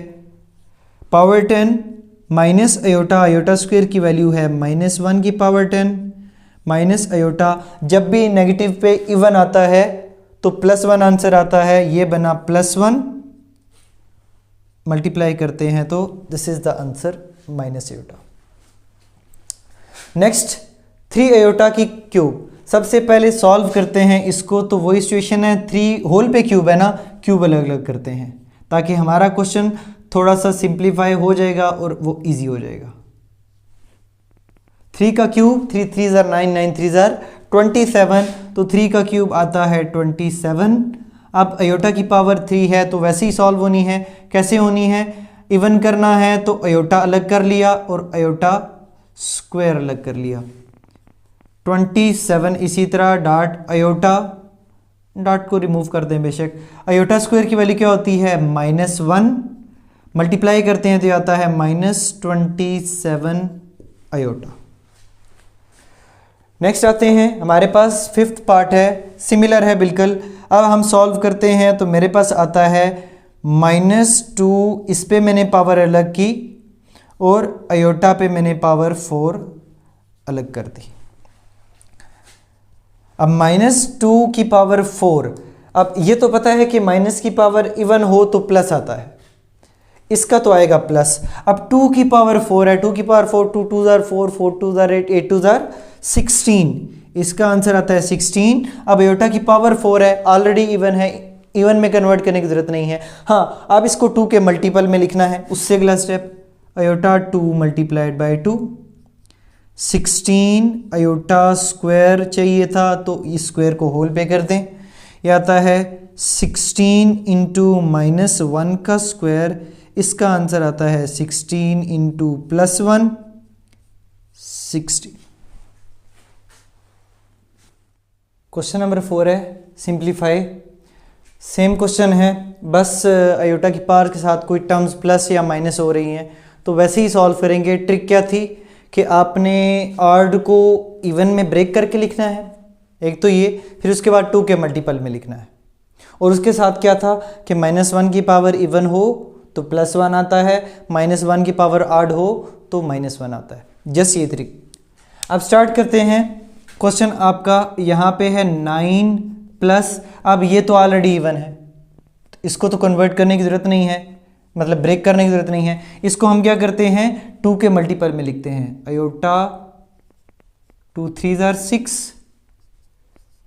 power 10 minus iota, iota square की वैल्यू है -1 की पावर 10 माइनस अयोटा। जब भी नेगेटिव पे इवन आता है तो +1 आंसर आता है, ये बना +1, मल्टीप्लाई करते हैं तो this is the answer minus iota. Next 3 iota की क्यूब, सबसे पहले सॉल्व करते हैं इसको, तो वही सिचुएशन है, 3 होल पे क्यूब है ना, क्यूब अलग अलग करते हैं ताकि हमारा क्वेश्चन थोड़ा सा सिंप्लीफाई हो जाएगा और वो इजी हो जाएगा। 3 का क्यूब, 3 3 9 9 3 27, तो 3 का क्यूब आता है 27। अब अयोटा की पावर 3 है तो वैसे ही सॉल्व होनी है। कैसे होनी है? इवन करना है तो अयोटा अलग कर लिया और अयोटा स्क्वायर अलग कर लिया। 27 इसी तरह डॉट अयोटा, डॉट को रिमूव कर दें बेशक। अयोटा स्क्वायर की वैल्यू क्या होती है? -1। मल्टीप्लाई करते हैं तो आता है -27 अयोटा। नेक्स्ट आते हैं, हमारे पास फिफ्थ पार्ट है, सिमिलर है बिल्कुल। अब हम सॉल्व करते हैं तो मेरे पास आता है -2, इस पे मैंने पावर अलग की और अयोटा पे मैंने पावर 4 अलग कर दी। अब -2 की पावर 4, अब ये तो पता है कि माइनस की पावर इवन हो तो प्लस आता है, इसका तो आएगा प्लस। अब 2 की पावर 4 है, 2 की पावर 4, 2 2 जार 4, 4 2 जार 8, 8 2 जार 16, इसका आंसर आता है 16। अब अयोटा की पावर 4 है, ऑलरेडी इवन है, इवन में कन्वर्ट करने की जरूरत नहीं है। हाँ, अब इसको 2 के मल्टीपल में लिखना है, उससे अगला step iota 2 multiplied by 2, 16 iota square चाहिए था तो इस स्क्वायर को होल पे कर दें। यह आता है 16 इंटू -1 का स्क्वायर, इसका आंसर आता है 16 इंटू +1, 60। क्वेश्चन नंबर 4 है सिंप्लीफाई। सेम क्वेश्चन है, बस अयोटा की पावर के साथ कोई टर्म्स प्लस या माइनस हो रही हैं, तो वैसे ही सॉल्व करेंगे। ट्रिक क्या थी कि आपने ऑड को इवन में ब्रेक करके लिखना है, एक तो ये, फिर उसके बाद 2 के मल्टीपल में लिखना है, और उसके साथ क्या था कि -1 की पावर इवन हो तो +1 आता है, -1 की पावर ऑड हो तो -1 आता है। जस्ट ये ट्रिक। अब स्टार्ट करते हैं। क्वेश्चन आपका यहाँ पे है 9 प्लस, अब ये तो ऑलरेडी इवन है, तो इसको तो कन्वर्ट करने की ज़रूरत नहीं है, मतलब ब्रेक करने की ज़रूरत नहीं है। इसको हम क्या करते हैं, 2 के मल्टीपल में लिखते हैं। अयोटा 2 3 जार 6,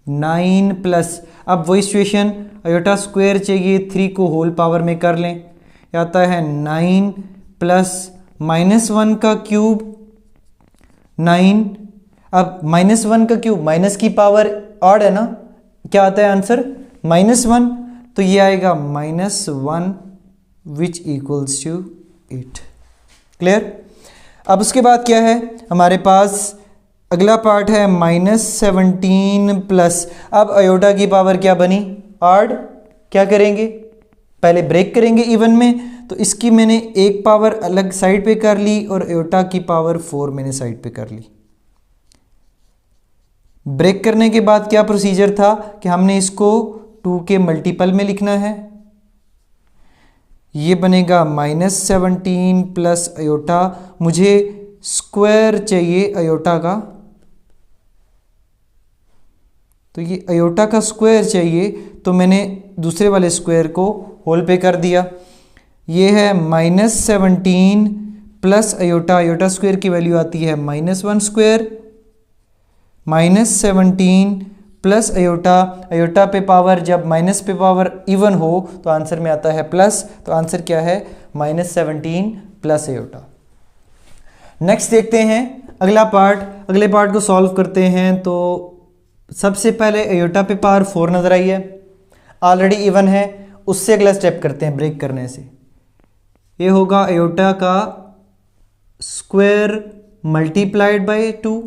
9 प्लस, अब वही सिचुएशन, अयोटा स्क्वायर चाहिए, 3 को होल पावर में कर लें, आता है 9 प्लस -1 का क्यूब 9। अब -1 का क्यूब, माइनस की पावर ऑड है ना, क्या आता है आंसर -1, तो ये आएगा -1 विच इक्वल्स टू 8। क्लियर? अब उसके बाद क्या है हमारे पास, अगला पार्ट है -17 प्लस। अब अयोटा की पावर क्या बनी? ऑड। क्या करेंगे, पहले ब्रेक करेंगे इवन में, तो इसकी मैंने एक पावर अलग साइड पे कर ली और अयोटा की पावर 4 मैंने साइड पे कर ली। ब्रेक करने के बाद क्या प्रोसीजर था कि हमने इसको 2 के मल्टीपल में लिखना है। ये बनेगा -17 प्लस अयोटा, मुझे स्क्वायर चाहिए अयोटा का, तो ये अयोटा का स्क्वायर चाहिए, तो मैंने दूसरे वाले स्क्वायर को होल पे कर दिया। ये है -17 प्लस अयोटा, अयोटा स्क्वायर की वैल्यू आती है -1 स्क्वायर, -17 प्लस अयोटा, अयोटा पे पावर जब माइनस पे पावर इवन हो तो आंसर में आता है प्लस, तो आंसर क्या है -17 प्लस अयोटा। नेक्स्ट देखते हैं अगला पार्ट। अगले पार्ट को सॉल्व करते हैं तो सबसे पहले अयोटा पे पावर 4 नजर आई है, ऑलरेडी इवन है, उससे अगला स्टेप करते हैं ब्रेक करने से। ये होगा अयोटा का स्क्वायर मल्टीप्लाइड बाय 2।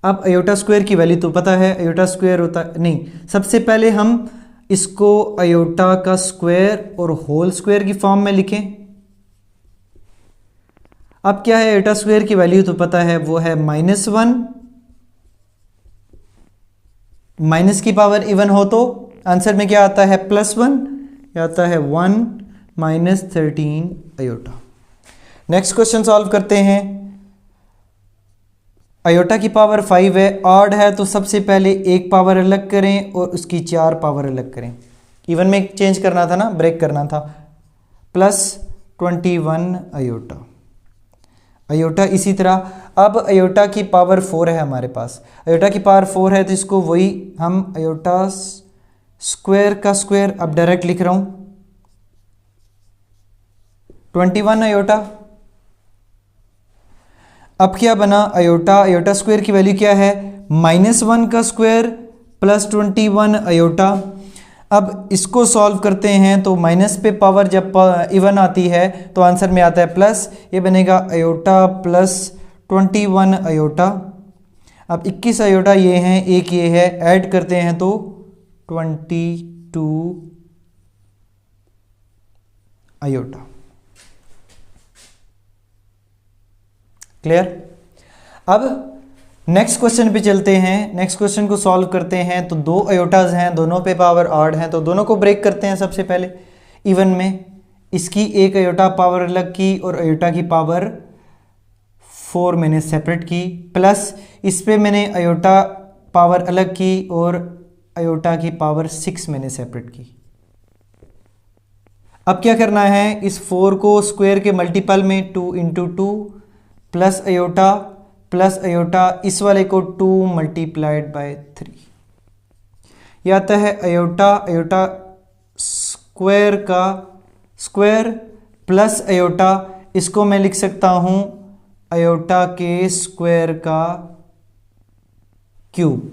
अब अयोटा स्क्वायर की वैल्यू तो पता है, अयोटा स्क्वायर होता नहीं, सबसे पहले हम इसको अयोटा का स्क्वायर और होल स्क्वायर की फॉर्म में लिखें। अब क्या है, अयोटा स्क्वायर की वैल्यू तो पता है, वो है -1, माइनस की पावर इवन हो तो आंसर में क्या आता है +1, क्या आता है 1 -13 अयोटा। नेक्स्ट क्वेश्चन सॉल्व करते हैं। अयोटा की पावर 5 है, ऑड है, तो सबसे पहले एक पावर अलग करें और उसकी 4 पावर अलग करें। इवन में चेंज करना था ना, ब्रेक करना था। +21 अयोटा, अयोटा इसी तरह। अब अयोटा की पावर 4 है हमारे पास, अयोटा की पावर 4 है तो इसको वही हम अयोटा स्क्वायर का स्क्वायर अब डायरेक्ट लिख रहा हूं, 21 अयोटा। अब क्या बना, अयोटा, अयोटा स्क्वायर की वैल्यू क्या है, -1 का स्क्वायर प्लस 21 अयोटा। अब इसको सॉल्व करते हैं तो माइनस पे पावर जब इवन आती है तो आंसर में आता है प्लस, ये बनेगा अयोटा प्लस 21 अयोटा। अब 21 अयोटा ये हैं, एक ये है, ऐड करते हैं तो 22 अयोटा। क्लियर। अब नेक्स्ट क्वेश्चन पे चलते हैं, नेक्स्ट क्वेश्चन को सॉल्व करते हैं। तो 2 अयोटाज हैं, दोनों पे पावर ऑड हैं, तो दोनों को ब्रेक करते हैं सबसे पहले इवन में। इसकी एक अयोटा पावर अलग की और अयोटा की पावर 4 मैंने सेपरेट की, प्लस इस पे मैंने अयोटा पावर अलग की और अयोटा की पावर 6 मैंने सेपरेट की। अब क्या करना है, इस 4 को स्क्वायर के मल्टीपल में 2 × 2 प्लस अयोटा, इस वाले को 2 × 3। यह आता है अयोटा स्क्वायर का स्क्वायर प्लस अयोटा, इसको मैं लिख सकता हूं अयोटा के स्क्वायर का क्यूब।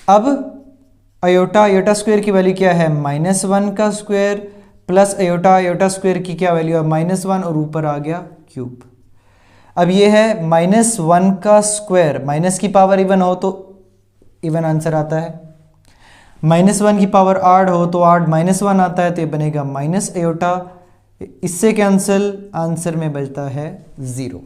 अब अयोटा स्क्वायर की वैल्यू क्या है, -1 का स्क्वायर प्लस अयोटा स्क्वायर की क्या वैल्यू है, -1 और ऊपर आ गया क्यूब। अब ये है -1 का स्क्वायर, माइनस की पावर इवन हो तो इवन आंसर आता है, -1 की पावर ऑड हो तो ऑड -1 आता है, तो ये बनेगा माइनस अयोटा, इससे कैंसिल, आंसर में बचता है 0।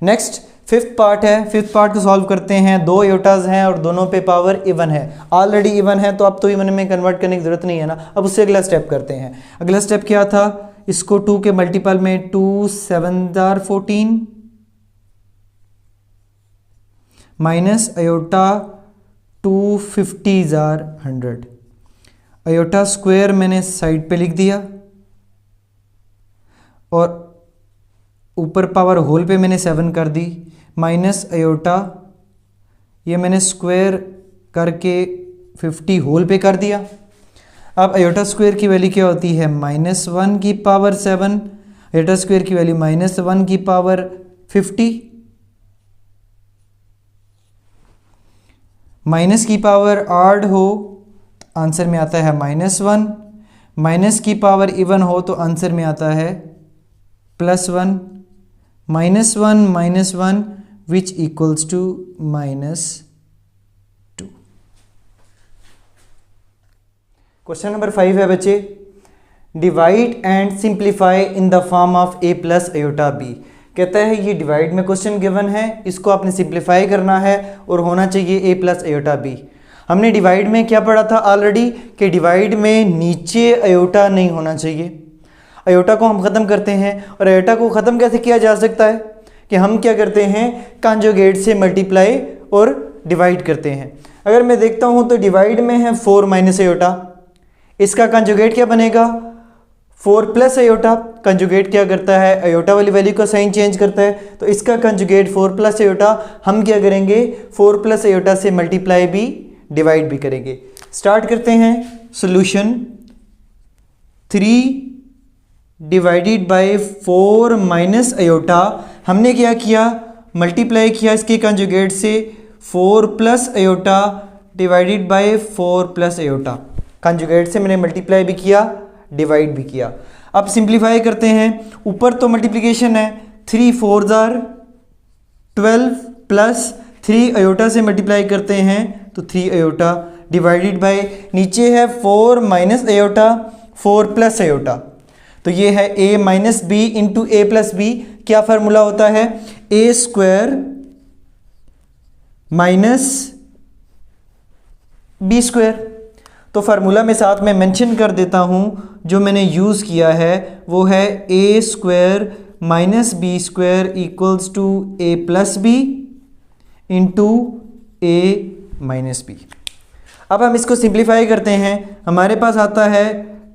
नेक्स्ट फिफ्थ पार्ट है, फिफ्थ पार्ट को सॉल्व करते हैं। 2 अयोटाज हैं और दोनों पे पावर इवन है, ऑलरेडी इवन है तो अब तो इवन में कन्वर्ट करने की जरूरत नहीं है ना। अब उससे अगला स्टेप करते हैं। अगला स्टेप क्या था, इसको 2 के मल्टीपल में 2 7 14 माइनस अयोटा 2 50 100। अयोटा स्क्वायर मैंने साइड पे लिख दिया और ऊपर पावर होल पे मैंने 7 कर दी, माइनस अयोटा, ये मैंने स्क्वायर करके 50 होल पे कर दिया। अब अयोटा स्क्वायर की वैल्यू क्या होती है, -1 की पावर 7, अयोटा स्क्वायर की वैल्यू -1 की पावर 50, माइनस की पावर ऑड हो आंसर में आता है -1, माइनस की पावर इवन हो तो आंसर में आता है +1, -1 which equals to -2। Question number 5 है बच्चे, divide and simplify in the form of a plus iota b। कहता है ये डिवाइड में क्वेश्चन गिवन है, इसको आपने सिंप्लीफाई करना है और होना चाहिए a प्लस अयोटा b। हमने डिवाइड में क्या पढ़ा था ऑलरेडी कि डिवाइड में नीचे अयोटा नहीं होना चाहिए। अयोटा को हम ख़त्म करते हैं और अयोटा को ख़त्म कैसे किया जा सकता है कि हम क्या करते हैं, कॉन्जुगेट से मल्टीप्लाई और डिवाइड करते हैं। अगर मैं देखता हूं तो डिवाइड में है 4 माइनस अयोटा, इसका कॉन्जुगेट क्या बनेगा 4 प्लस अयोटा। कॉन्जुगेट क्या करता है, अयोटा वाली वैल्यू का साइन चेंज करता है, तो इसका कॉन्जुगेट 4 प्लस अयोटा। हम क्या करेंगे 4 प्लस अयोटा से मल्टीप्लाई भी डिवाइड भी करेंगे। स्टार्ट करते हैं solution. 3 divided by 4 minus aorta, हमने क्या किया मल्टीप्लाई किया इसके कंजुगेट से 4 plus iota divided by 4 plus iota. Conjugate से मैंने मल्टीप्लाई भी किया डिवाइड भी किया। अब सिंप्लीफाई करते हैं, ऊपर तो मल्टीप्लिकेशन है 3 4 12 प्लस 3 अयोटा से मल्टीप्लाई करते हैं तो 3 अयोटा डिवाइडेड बाय नीचे है 4 माइनस अयोटा 4 प्लस अयोटा, तो ये है a minus b into a plus b. क्या फार्मूला होता है, a square minus B square. तो फार्मूला में साथ में मेंशन कर देता हूं, जो मैंने यूज किया है वो है a square minus B square equals to a plus b into a minus b. अब हम इसको सिंप्लीफाई करते हैं, हमारे पास आता है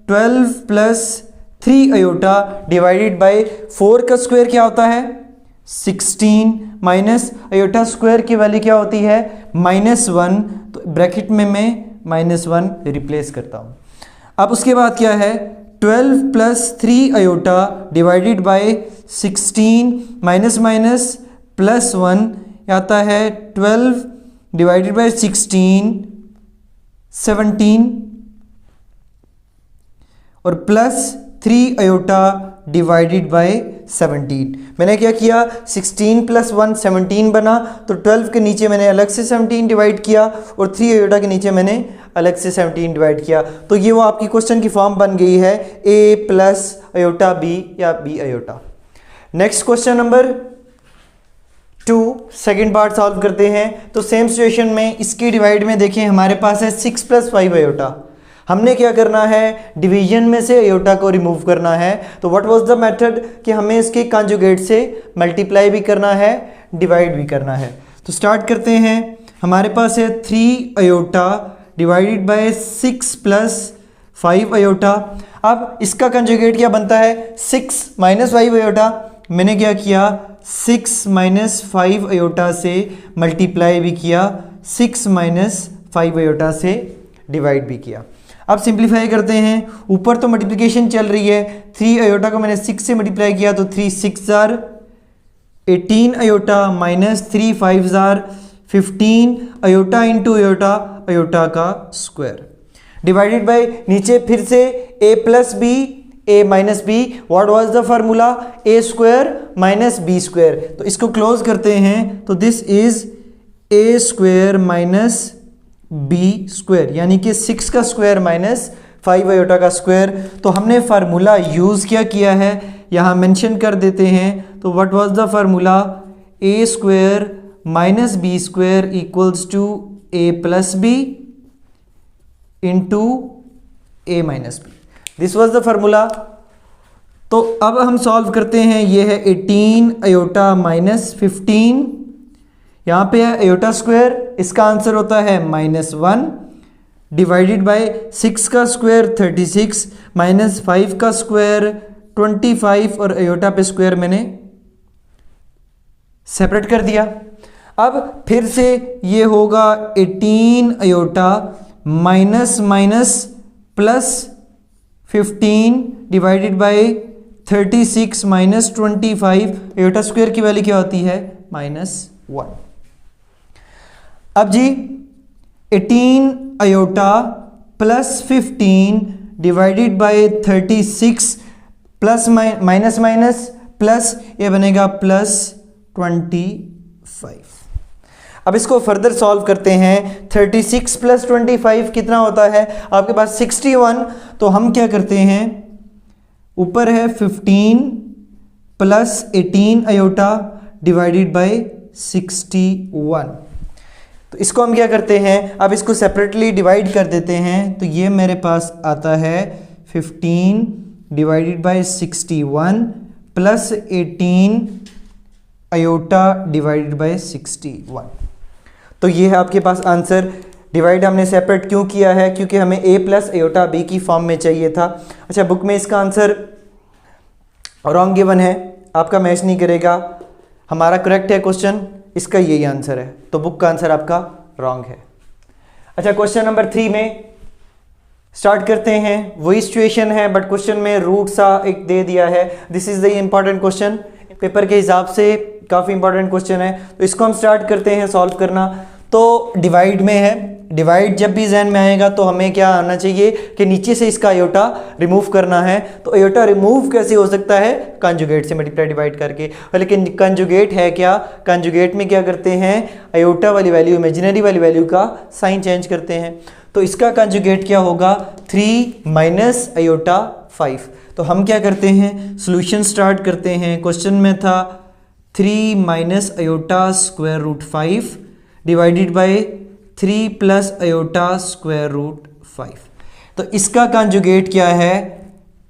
12 प्लस 3 अयोटा डिवाइडेड बाय 4 का स्क्वायर क्या होता है 16 माइनस अयोटा स्क्वायर की वैल्यू क्या होती है -1, तो ब्रैकेट में मैं -1 रिप्लेस करता हूं। अब उसके बाद क्या है 12 plus 3 iota divided by 16 minus minus plus 1 आता है 12 डिवाइडेड बाय 16 17 और प्लस 3 आयोटा डिवाइडेड बाय 17। मैंने क्या किया 16 प्लस 1 17 बना, तो 12 के नीचे मैंने अलग से 17 डिवाइड किया और 3 आयोटा के नीचे मैंने अलग से 17 डिवाइड किया। तो ये वो आपकी क्वेश्चन की फॉर्म बन गई है a प्लस आयोटा b या b iota. Next question number 2 second part solve करते हैं। तो सेम सिचुएशन में इसकी डिवाइड में देखें हमारे पास है 6 प्लस 5 आयोटा। हमने क्या करना है डिवीजन में से आयोटा को रिमूव करना है। तो व्हाट वाज द मेथड कि हमें इसके कॉन्जुगेट से मल्टीप्लाई भी करना है डिवाइड भी करना है। तो स्टार्ट करते हैं। हमारे पास है 3 iota divided by 6 plus 5 iota. अब इसका कंजुगेट क्या बनता है 6 माइनस 5 आयोटा। मैंने क्या किया 6 माइनस 5 आयोटा से मल्टीप्लाई भी किया, 6 माइनस 5 आयोटा से डिवाइड भी किया। अब सिंप्लीफाई करते हैं। ऊपर तो मल्टीप्लिकेशन चल रही है, 3 आयोटा को मैंने 6 से मल्टीप्लाई किया तो 3 6 जार 18 आयोटा माइनस 3 5 जार 15 आयोटा इंटू आयोटा, आयोटा का स्क्वायर डिवाइडेड बाय नीचे फिर से a plus B a minus b. What was the formula a square minus b square. तो इसको क्लोज करते हैं तो this is a square minus b square, यानी कि 6 का स्क्वायर माइनस 5 आयोटा का स्क्वायर। तो हमने फार्मूला यूज़ क्या किया है यहाँ मेंशन कर देते हैं। तो what was the formula a square minus b square equals to a plus b into a minus b. This was the formula. तो अब हम सॉल्व करते हैं। ये है 18 आयोटा माइनस 15, यहाँ पे है आयोटा स्क्वायर, इसका आंसर होता है -1 डिवाइडेड बाय 6 का स्क्वायर 36 माइनस 5 का स्क्वायर 25 और आयोटा पे स्क्वायर मैंने सेपरेट कर दिया। अब फिर से ये होगा 18 iota minus minus plus 15 divided by 36 minus 25। Iota square की वैल्यू क्या होती है -1। अब जी 18 iota plus 15 divided by 36 plus minus minus plus ये बनेगा +25। अब इसको फर्दर सॉल्व करते हैं। 36 प्लस 25 कितना होता है आपके पास 61। तो हम क्या करते हैं ऊपर है 15 प्लस 18 आयोटा डिवाइडेड बाय 61। तो इसको हम क्या करते हैं अब इसको सेपरेटली डिवाइड कर देते हैं। तो ये मेरे पास आता है 15 divided by 61 plus 18 iota divided by 61। तो ये है आपके पास आंसर। डिवाइड हमने सेपरेट क्यों किया है क्योंकि हमें a प्लस आयोटा b की फॉर्म में चाहिए था। अच्छा बुक में इसका आंसर रॉन्ग गिवन है, आपका मैच नहीं करेगा। हमारा करेक्ट है क्वेश्चन, इसका यही आंसर है। तो बुक का आंसर आपका रॉन्ग है। अच्छा क्वेश्चन नंबर 3 में स्टार्ट करते हैं। वही सिचुएशन है बट क्वेश्चन में रूट सा एक दे दिया है। This is the important question, paper के हिसाब से काफ़ी इंपॉर्टेंट क्वेश्चन है। तो इसको हम स्टार्ट करते हैं सॉल्व करना। तो डिवाइड में है, डिवाइड जब भी जहन में आएगा तो हमें क्या आना चाहिए कि नीचे से इसका आयोटा रिमूव करना है। तो आयोटा रिमूव कैसे हो सकता है कंजुगेट से मल्टीप्लाई डिवाइड करके। लेकिन कंजुगेट है क्या, कंजुगेट में क्या करते हैं आयोटा वाली वैल्यू इमेजिनरी वाली वैल्यू का साइन चेंज करते हैं। तो इसका कंजुगेट क्या होगा 3 माइनस आयोटा 5। तो हम क्या करते हैं सॉल्यूशन स्टार्ट करते हैं। क्वेश्चन में था 3 minus iota square root 5 divided by 3 plus iota square root 5। तो इसका कंजुगेट क्या है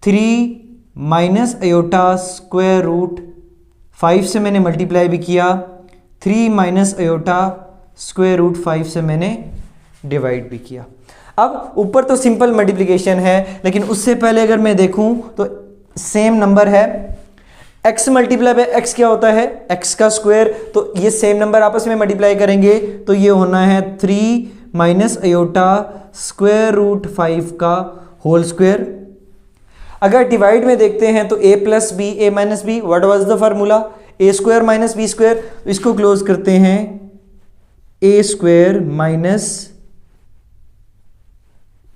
3 माइनस आयोटा स्क्वायर रूट 5 से मैंने मल्टीप्लाई भी किया, 3 माइनस आयोटा स्क्वायर रूट 5 से मैंने डिवाइड भी किया। अब ऊपर तो सिंपल मल्टीप्लिकेशन है लेकिन उससे पहले अगर मैं देखूं तो सेम नंबर है, x मल्टीप्लाई बाय x क्या होता है x का स्क्वायर। तो ये सेम नंबर आपस में मल्टीप्लाई करेंगे तो ये होना है 3 माइनस आयोटा स्क्वायर रूट 5 का होल स्क्वायर। अगर डिवाइड में देखते हैं तो a plus b a minus b, what was the formula, a square minus B square. तो इसको क्लोज करते हैं, a square minus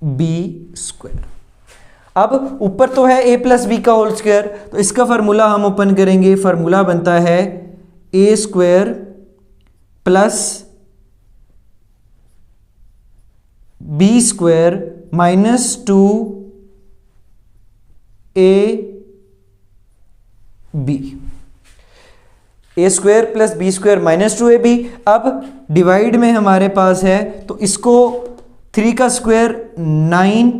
B square. अब ऊपर तो है a प्लस बी का होल स्क्वायर, तो इसका फार्मूला हम ओपन करेंगे, फार्मूला बनता है a square plus b square minus 2 a b, a square plus b square minus 2 a b. अब डिवाइड में हमारे पास है तो इसको 3 का स्क्वायर 9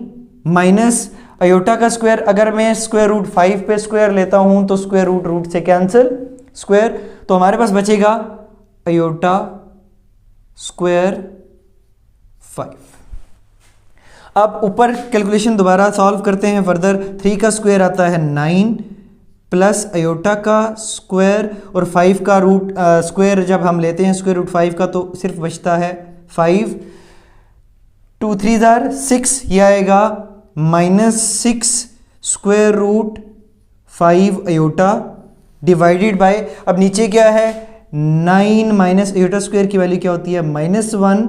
माइनस अयोटा का स्क्वायर, अगर मैं स्क्वायर रूट 5 पे स्क्वायर लेता हूं तो स्क्वायर रूट रूट से कैंसिल स्क्वायर, तो हमारे पास बचेगा अयोटा स्क्वायर 5। अब ऊपर कैलकुलेशन दोबारा सॉल्व करते हैं फर्दर। 3 का स्क्वायर आता है 9 प्लस अयोटा का स्क्वायर और 5 का रूट स्क्वायर जब हम लेते हैं स्क्वायर रूट 5 का तो सिर्फ बचता है 5, 2 3 6, यह आएगा -6 square root 5 iota divided by, अब नीचे क्या है 9 माइनस अयोटा स्क्वायर की वैल्यू क्या होती है -1,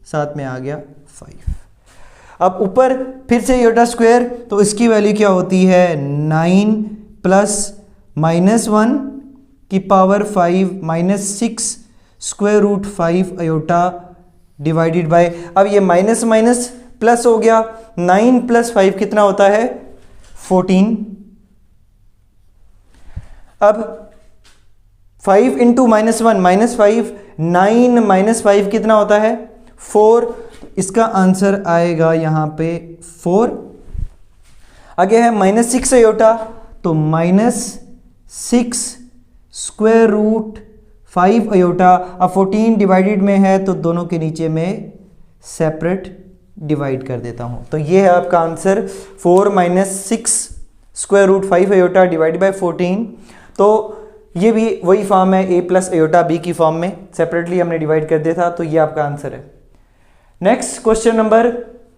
साथ में आ गया 5। अब ऊपर फिर से अयोटा स्क्वायर, तो इसकी वैल्यू क्या होती है 9 प्लस -1 की power 5 -6 square root 5 iota divided by, अब ये माइनस माइनस प्लस हो गया, 9 प्लस 5 कितना होता है 14। अब 5 इंटू -1 -5, 9 माइनस 5 कितना होता है 4, इसका आंसर आएगा यहां पे 4। आगे है -6 अयोटा, तो -6 स्क्वायर रूट 5 अयोटा। अब 14 डिवाइडेड में है तो दोनों के नीचे में सेपरेट डिवाइड कर देता हूं, तो ये है आपका answer 4 - 6 square root 5 iota divide by 14। तो ये भी वही फॉर्म है a प्लस अयोटा b की फॉर्म में, सेपरेटली हमने डिवाइड कर दिया था, तो ये आपका आंसर है। नेक्स्ट क्वेश्चन नंबर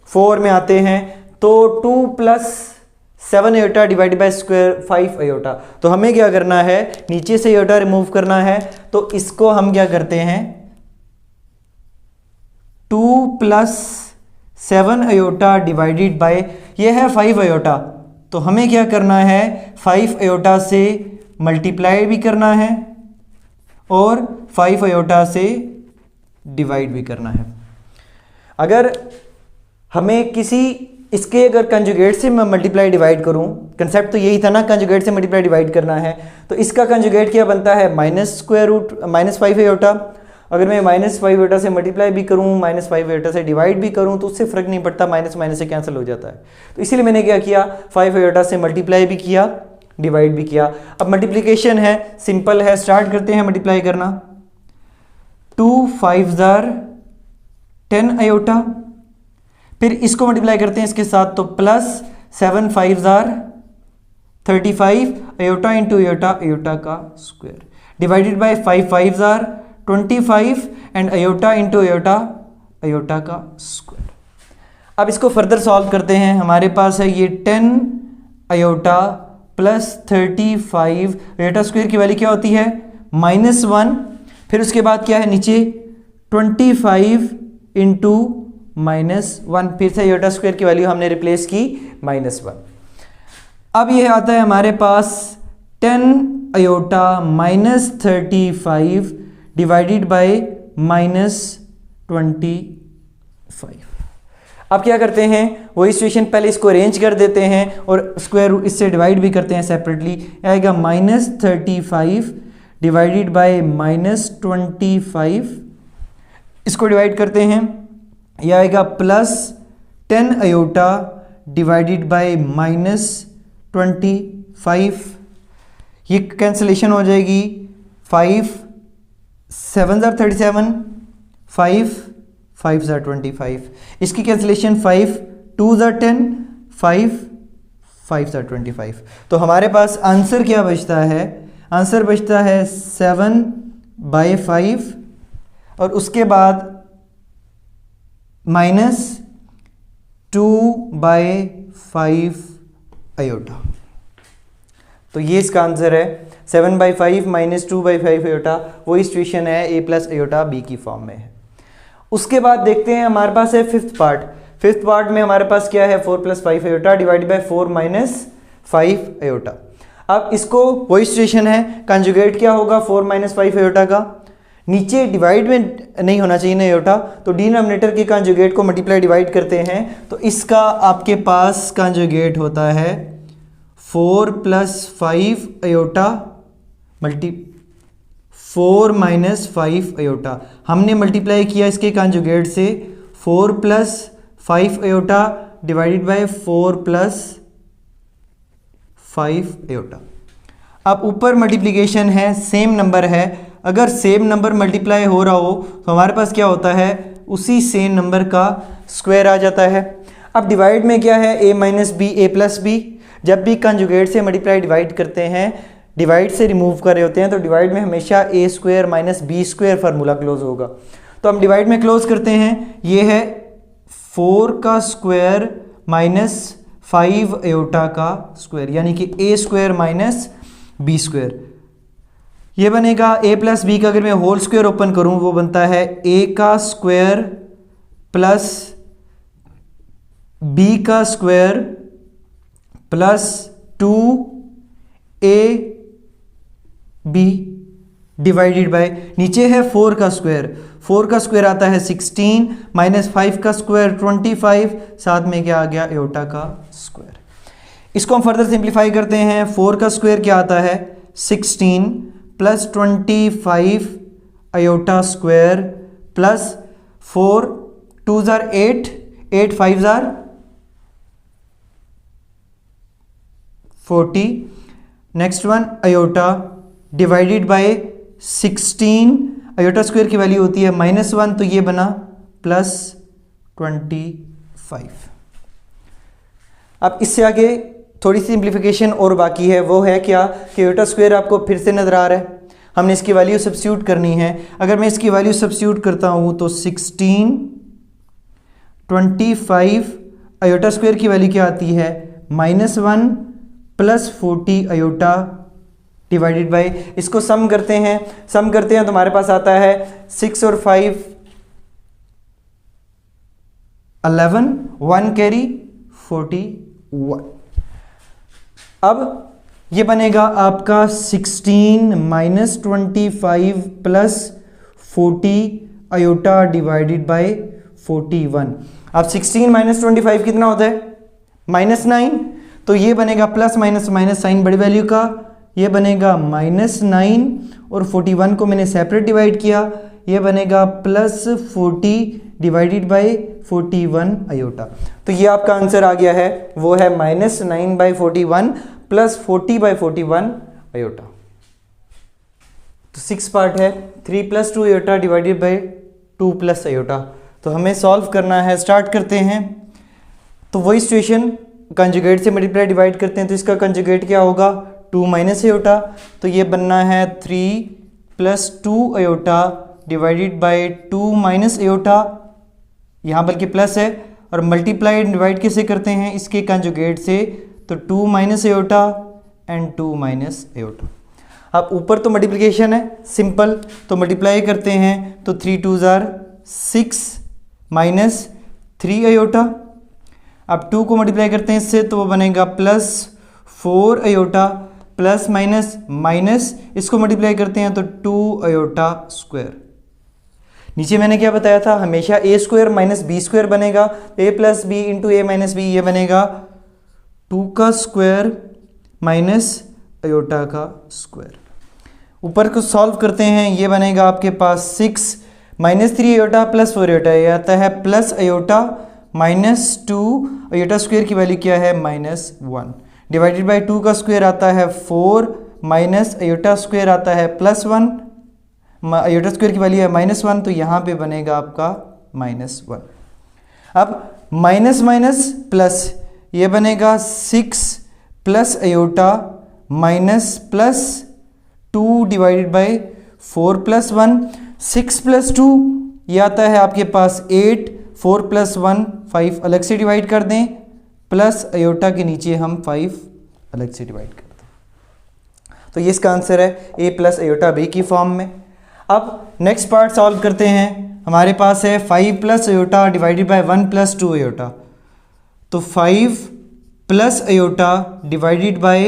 4 में आते हैं, तो 2 plus 7 iota divide by square 5 iota. तो हमें क्या करना है, नीचे से अयोटा रिमूव करना है, तो इसको हम क्या करते हैं 2 प्लस 7 अयोटा डिवाइडेड बाय, ये है 5 अयोटा, तो हमें क्या करना है 5 अयोटा से मल्टीप्लाई भी करना है और 5 अयोटा से डिवाइड भी करना है। अगर हमें किसी इसके अगर कंजुगेट से मैं मल्टीप्लाई डिवाइड करूं, कंसेप्ट तो यही था ना, कंजुगेट से मल्टीप्लाई डिवाइड करना है, तो इसका कंजुगेट क्या बनता है -5 अयोटा। अगर मैं -5 अयोटा से मल्टीप्लाई भी करूं, -5 अयोटा से डिवाइड भी करूं, तो उससे फर्क नहीं पड़ता, माइनस माइनस से कैंसिल हो जाता है। तो इसीलिए मैंने क्या किया 5 अयोटा से मल्टीप्लाई भी किया, डिवाइड भी किया। अब मल्टीप्लिकेशन है, सिंपल है, स्टार्ट करते हैं मल्टीप्लाई करना। 2 5 10 अयोटा, फिर इसको मल्टीप्लाई करते हैं इसके साथ, तो plus 7 5 35 iota into iota, iota का square divided by 5 5 25 and iota into iota, iota का स्क्वायर। अब इसको फर्दर सॉल्व करते हैं, हमारे पास है ये 10 अयोटा प्लस 35 अयोटा स्क्वायर की वैल्यू क्या होती है -1, फिर उसके बाद क्या है नीचे 25 इंटू -1, फिर से अयोटा स्क्वायर की वैल्यू हमने रिप्लेस की -1। अब ये आता है हमारे पास 10 अयोटा -35 डिवाइडेड बाय -25। अब क्या करते हैं, वही सिचुएशन, पहले इसको अरेंज कर देते हैं और स्क्वायर रूट इससे डिवाइड भी करते हैं सेपरेटली, आएगा -35 डिवाइडेड बाय -25, इसको डिवाइड करते हैं, यह आएगा प्लस 10 अयोटा डिवाइडेड बाय -25, ये कैंसिलेशन हो जाएगी, 5 7 37, 5 5 25, इसकी कैंसिलेशन 5 2 10, 5 5 25। तो हमारे पास आंसर क्या बचता है, आंसर बचता है 7/5 और उसके बाद -2/5 अयोटा। तो ये इसका आंसर है 7/5 माइनस 2/5 अयोटा, वही सिचुएशन है a प्लस अयोटा b की फॉर्म में है। उसके बाद देखते हैं हमारे पास है फिफ्थ पार्ट। फिफ्थ पार्ट में हमारे पास क्या है 4 + 5 अयोटा डिवाइडेड बाय 4 - 5 अयोटा। अब इसको वही सिचुएशन है, कंजुगेट क्या होगा 4 - 5 अयोटा का, नीचे डिवाइड में नहीं होना चाहिए ना अयोटा, तो डिनोमिनेटर के कंजुगेट को मल्टीप्लाई डिवाइड करते हैं, तो इसका आपके पास कंजुगेट होता है 4 + 5 अयोटा मल्टी 4 - 5 अयोटा। हमने मल्टीप्लाई किया इसके कंजुगेट से 4 + 5 अयोटा डिवाइडेड बाय 4 + 5 अयोटा। अब ऊपर मल्टीप्लिकेशन है, सेम नंबर है, अगर सेम नंबर मल्टीप्लाई हो रहा हो तो हमारे पास क्या होता है, उसी सेम नंबर का स्क्वायर आ जाता है। अब डिवाइड में क्या है a - b a + b, जब भी कंजुगेट से मल्टीप्लाई डिवाइड करते हैं, डिवाइड से रिमूव कर रहे होते हैं, तो डिवाइड में हमेशा a² - b² फार्मूला क्लोज होगा। तो हम डिवाइड में क्लोज करते हैं, ये है 4 का स्क्वायर माइनस 5 अयोटा का स्क्वायर, यानी कि a² - b²। ये बनेगा a + b का, अगर मैं होल स्क्वायर ओपन करूं वो बनता है a का स्क्वायर प्लस b का square plus 2ab divided by, नीचे है 4 का स्क्वायर, 4 का स्क्वायर आता है 16 माइनस 5 का स्क्वायर 25, साथ में क्या आ गया अयोटा का स्क्वायर। इसको हम फर्दर सिंप्लीफाई करते हैं, 4 का स्क्वायर क्या आता है 16 plus 25 iota square plus 4 2 * 8 8 5 * 40, next one iota divided by 16, iota square की वैल्यू होती है -1, तो ये बना +25। अब इससे आगे थोड़ी सी सिंप्लीफिकेशन और बाकी है, वो है क्या कि अयोटा स्क्वायर आपको फिर से नज़र आ रहा है, हमने इसकी वैल्यू सब्स्टिट्यूट करनी है। अगर मैं इसकी वैल्यू सब्स्टिट्यूट करता हूँ तो 16 25 अयोटा स्क्वायर की वैल्यू क्या आती है -1 प्लस 40 अयोटा डिवाइडेड बाय, इसको सम करते हैं तो हमारे पास आता है 6 और 5 11, 1 कैरी 41। अब ये बनेगा आपका 16 - 25 प्लस 40 अयोटा डिवाइडेड बाय 41। अब 16 - 25 कितना होता है -9, तो ये बनेगा प्लस माइनस माइनस साइन बड़ी वैल्यू का, ये बनेगा -9 और 41 को मैंने सेपरेट डिवाइड किया, ये बनेगा +40 डिवाइडेड बाय 41 अयोटा। तो ये आपका आंसर आ गया है, वो है -9/41 प्लस 40/41 अयोटा। तो 6 पार्ट है 3 + 2 अयोटा डिवाइडेड बाय 2 + अयोटा। तो हमें सॉल्व करना है, स्टार्ट करते हैं। तो वही सिचुएशन, कंजुगेट से मल्टीप्लाई डिवाइड करते हैं, तो इसका कंजुगेट क्या होगा 2 - अयोटा, तो ये बनना है 3 + 2 अयोटा डिवाइडेड बाय 2 - अयोटा, यहाँ बल्कि प्लस है, और मल्टीप्लाई डिवाइड कैसे करते हैं इसके कंजुगेट से, तो 2 - अयोटा एंड 2 - अयोटा। अब ऊपर तो मल्टीप्लिकेशन है सिंपल, तो मल्टीप्लाई करते हैं, तो 3 × 2 = 6 माइनस 3 अयोटा। अब 2 को मल्टीप्लाई करते हैं इससे, तो वो बनेगा +4 अयोटा प्लस माइनस माइनस, इसको मल्टीप्लाई करते हैं तो 2 अयोटा स्क्वायर। नीचे मैंने क्या बताया था, हमेशा a² - b² बनेगा, a + b × a - b, ये बनेगा 2 का स्क्वायर माइनस अयोटा का स्क्वायर। ऊपर को सॉल्व करते हैं, ये बनेगा आपके पास 6 - 3 अयोटा प्लस 4 अयोटा, ये आता है प्लस अयोटा -2 अयोटा स्क्वायर की वैल्यू क्या है -1 डिवाइडेड बाय 2 का स्क्वायर आता है 4 माइनस अयोटा स्क्वायर आता है +1, अयोटा स्क्वायर की वैल्यू है -1, तो यहाँ पे बनेगा आपका -1। अब माइनस माइनस प्लस, ये बनेगा 6 plus iota minus plus 2 divided by 4 + 1, 6 + 2 ये आता है आपके पास 8, 4 + 1 5, अलग से डिवाइड कर दें, प्लस अयोटा के नीचे हम 5 अलग से डिवाइड कर दो। तो ये इसका आंसर है a प्लस अयोटा b की फॉर्म में। अब नेक्स्ट पार्ट सॉल्व करते हैं। हमारे पास है 5 plus iota divided by 1 plus 2 iota. तो 5 plus iota divided by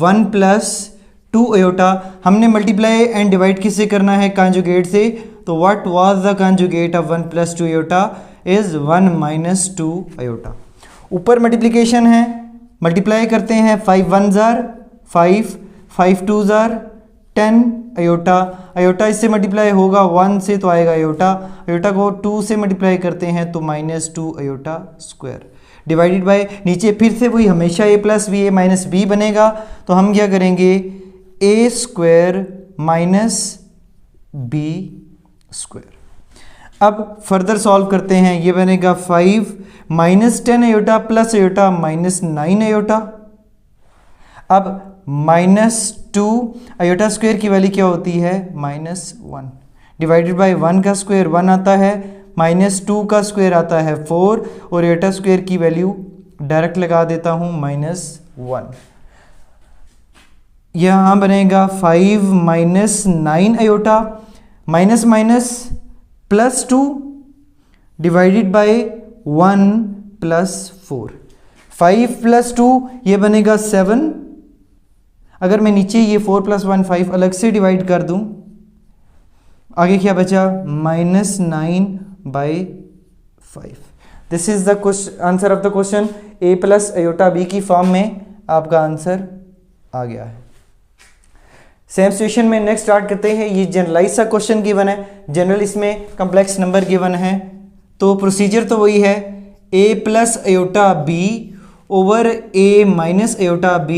1 plus 2 iota, हमने मल्टीप्लाई एंड डिवाइड किससे करना है? कंजुगेट से। तो what was the conjugate of 1 plus 2 iota is 1 minus 2 iota. ऊपर मल्टीप्लिकेशन है, मल्टीप्लाई करते हैं। 5 1 जार 5, 5 2 जार 10 अयोटा। अयोटा इससे मल्टीप्लाई होगा 1 से तो आएगा अयोटा। अयोटा को 2 से मल्टीप्लाई करते हैं तो minus 2 iota square divided by, नीचे फिर से वही हमेशा a plus b a minus b बनेगा। तो हम क्या करेंगे? a square minus B square. अब फर्दर सॉल्व करते हैं। ये बनेगा 5 minus 10 iota plus iota minus 9 iota. अब माइनस 2 अयोटा स्क्वायर की वैल्यू क्या होती है? माइनस 1 डिवाइडेड बाय 1 का स्क्वायर 1 आता है, माइनस 2 का स्क्वायर आता है 4, और अयोटा स्क्वायर की वैल्यू डायरेक्ट लगा देता हूँ माइनस 1। यहाँ बनेगा 5 minus 9 iota minus minus plus 2 divided by 1 plus 4। 5 plus 2 ये बनेगा 7। अगर मैं नीचे ये 4 प्लस 1 5 अलग से डिवाइड कर दूं, आगे क्या बचा? Minus 9 by 5। This is the answer of the question. a plus iota b की फॉर्म में आपका आंसर आ गया है। सेम सिचुएशन में नेक्स्ट स्टार्ट करते हैं। ये जनरलाइज सा क्वेश्चन गिवन है, जनरल इसमें कम्प्लेक्स नंबर गिवन है। तो प्रोसीजर तो वही है, a plus iota b over a minus iota b।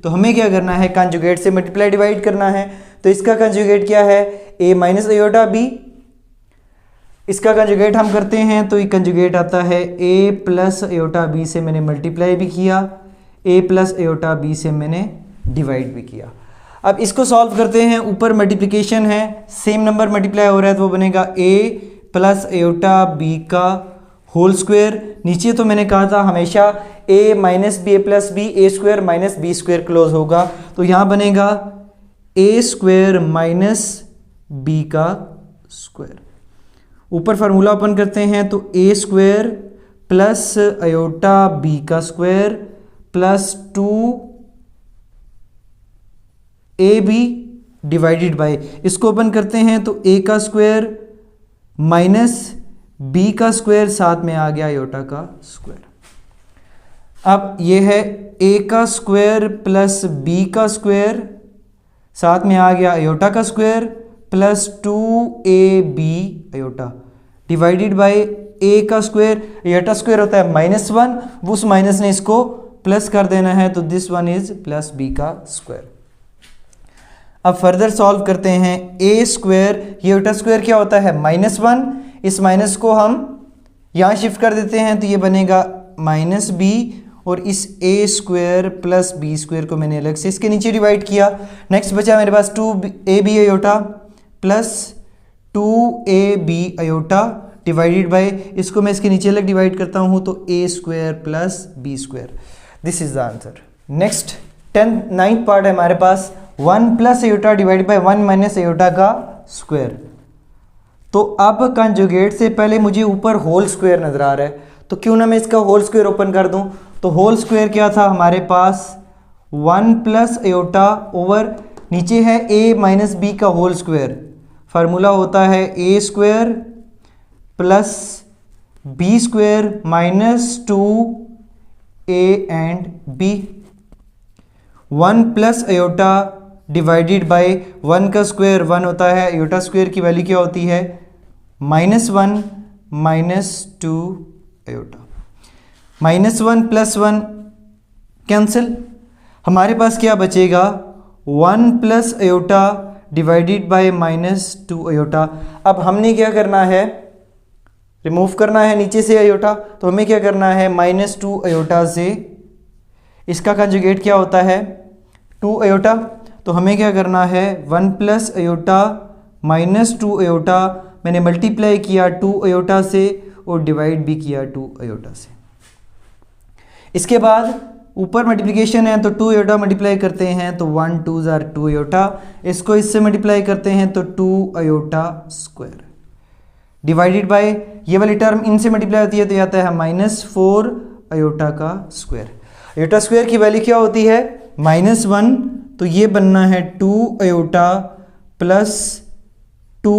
तो हमें क्या करना है? कंजुगेट से मल्टीप्लाई डिवाइड करना है। तो इसका कंजुगेट क्या है? a minus iota b। इसका कंजुगेट हम करते हैं तो ये कंजुगेट आता है a प्लस अयोटा b से मैंने मल्टीप्लाई भी किया, a प्लस अयोटा b से मैंने डिवाइड भी किया। अब इसको सॉल्व करते हैं। ऊपर मल्टीप्लिकेशन है, सेम नंबर मल्टीप्लाई हो रहा है तो वो बनेगा a प्लस अयोटा b का होल स्क्वायर। नीचे तो मैंने कहा था हमेशा a minus b a plus b a square minus B square close होगा। तो यहाँ बनेगा a स्क्वायर माइनस b का स्क्वायर। ऊपर फार्मूला ओपन करते हैं तो a square plus iota b का square plus 2ab divided by, इसको ओपन करते हैं तो a का स्क्वायर माइनस b का स्क्वायर, साथ में आ गया अयोटा का स्क्वायर। अब ये है a का स्क्वायर प्लस b का स्क्वायर, साथ में आ गया अयोटा का square plus 2ab iota divided by a का स्क्वायर। अयोटा स्क्वायर होता है -1, उस माइनस ने इसको प्लस कर देना है तो this one is plus b का स्क्वायर। अब फर्दर सॉल्व करते हैं। a स्क्वायर, ये अयोटा स्क्वायर क्या होता है? -1, इस माइनस को हम यहाँ शिफ्ट कर देते हैं तो ये बनेगा माइनस b, और इस a square plus b square को मैंने अलग से इसके नीचे डिवाइड किया। नेक्स्ट बचा मेरे पास 2ab iota plus 2ab iota divided by, इसको मैं इसके नीचे अलग डिवाइड करता हूँ तो a square plus b square. This is the answer. Next 9th part है हमारे पास, 1 plus iota divided by 1 minus iota का स्क्वायर। तो अब कंजुगेट से पहले मुझे ऊपर होल स्क्वायर नजर आ रहा है, तो क्यों ना मैं इसका होल स्क्वायर ओपन कर दूं। तो होल स्क्वायर क्या था हमारे पास? 1 प्लस अयोटा ओवर नीचे है a माइनस बी का होल स्क्वायर। फार्मूला होता है a square plus b square minus 2a and b। 1 plus iota divided by 1 का स्क्वायर 1 होता है, अयोटा स्क्वायर की वैल्यू क्या होती है? -1 माइनस 2 अयोटा। -1 प्लस 1 कैंसिल, हमारे पास क्या बचेगा? 1 plus iota divided by -2 iota. अब हमने क्या करना है? रिमूव करना है नीचे से अयोटा, तो हमें क्या करना है? -2 अयोटा से इसका कंजुगेट क्या होता है? 2 अयोटा। तो हमें क्या करना है? 1 प्लस अयोटा -2 अयोटा, मैंने मल्टीप्लाई किया 2 अयोटा से और डिवाइड भी किया 2 अयोटा से। इसके बाद ऊपर मल्टीप्लिकेशन है तो 2 अयोटा मल्टीप्लाई करते हैं तो 1 2 ज़ार 2 अयोटा, इसको इससे मल्टीप्लाई करते हैं तो 2 अयोटा स्क्वायर, डिवाइडेड बाय ये वाली टर्म इनसे मल्टीप्लाई होती है तो आता है -4 अयोटा का स्क्वायर। अयोटा स्क्वायर की वैल्यू क्या होती है -1, तो ये बनना है 2 iota plus 2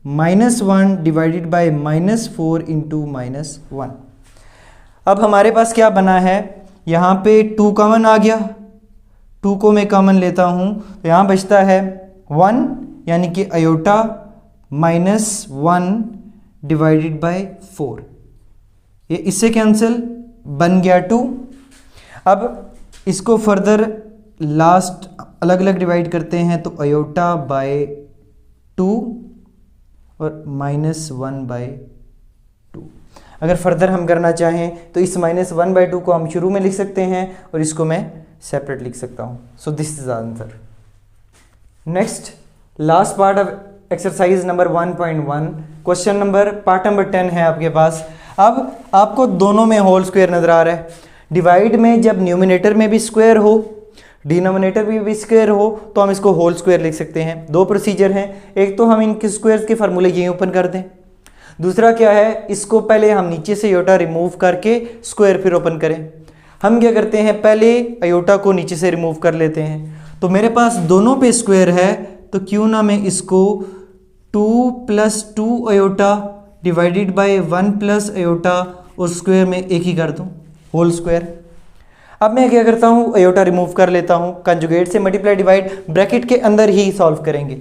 -1 divided by -4 into -1। अब हमारे पास क्या बना है, यहाँ पे 2 कॉमन आ गया, 2 को मैं कॉमन लेता हूँ तो यहाँ बचता है 1 यानी कि अयोटा -1 डिवाइडेड बाय 4, ये इससे कैंसिल बन गया 2। अब इसको फर्दर लास्ट अलग अलग डिवाइड करते हैं तो अयोटा बाय 2 और -1 बाय 2। अगर फर्दर हम करना चाहें तो इस -1 बाय 2 को हम शुरू में लिख सकते हैं और इसको मैं सेपरेट लिख सकता हूं। So this is answer. Next last part of exercise number 1.1, question number part number 10 है आपके पास। अब आपको दोनों में होल स्क्वायर नजर आ रहा है। डिवाइड में जब न्यूमिनेटर में भी स्क्वायर हो, डिनोमिनेटर भी स्क्वायर हो तो हम इसको होल स्क्वायर लिख सकते हैं। दो प्रोसीजर हैं, एक तो हम इनके स्क्वायर्स के फार्मूले यहीं ओपन कर दें, दूसरा क्या है, इसको पहले हम नीचे से अयोटा रिमूव करके स्क्वायर फिर ओपन करें। हम क्या करते हैं, पहले अयोटा को नीचे से रिमूव कर लेते हैं। तो मेरे पास दोनों पे स्क्वायर है तो क्यों ना मैं इसको 2 + 2 अयोटा डिवाइडेड बाय 1 + अयोटा और स्क्वायर में एक ही कर दूं, होल स्क्वायर। अब मैं क्या करता हूँ, अयोटा रिमूव कर लेता हूँ, कंजुगेट से मल्टीप्लाई डिवाइड ब्रैकेट के अंदर ही सॉल्व करेंगे।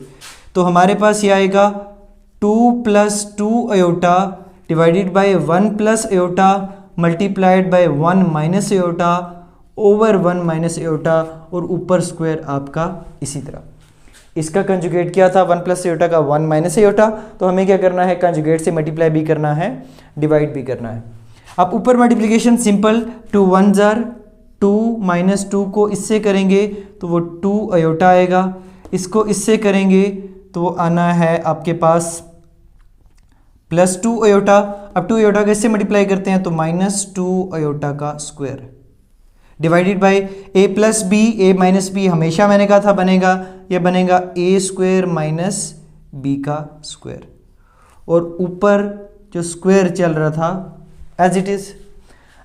तो हमारे पास ये आएगा 2 + 2 iota divided by 1 + iota multiplied by 1 - iota over 1 - iota और ऊपर स्क्वायर आपका इसी तरह। इसका कंजुगेट क्या था, 1 + अयोटा का 1 - अयोटा, तो हमें क्या करना है, कंजुगेट से मल्टीप्लाई भी करना है, डिवाइड भी करना है। अब ऊपर मल्टीप्लिकेशन सिंपल, 2 1 ज़ार 2 -2 को इससे करेंगे तो वो 2 अयोटा आएगा, इसको इससे करेंगे तो वो आना है आपके पास +2 अयोटा। अब 2 अयोटा को इससे मल्टीप्लाई करते हैं तो -2 अयोटा का square divided by a + b, a - b हमेशा मैंने कहा था बनेगा, ये बनेगा a² - b का स्क्वायर, और ऊपर जो स्क्वायर चल रहा था एज इट इज।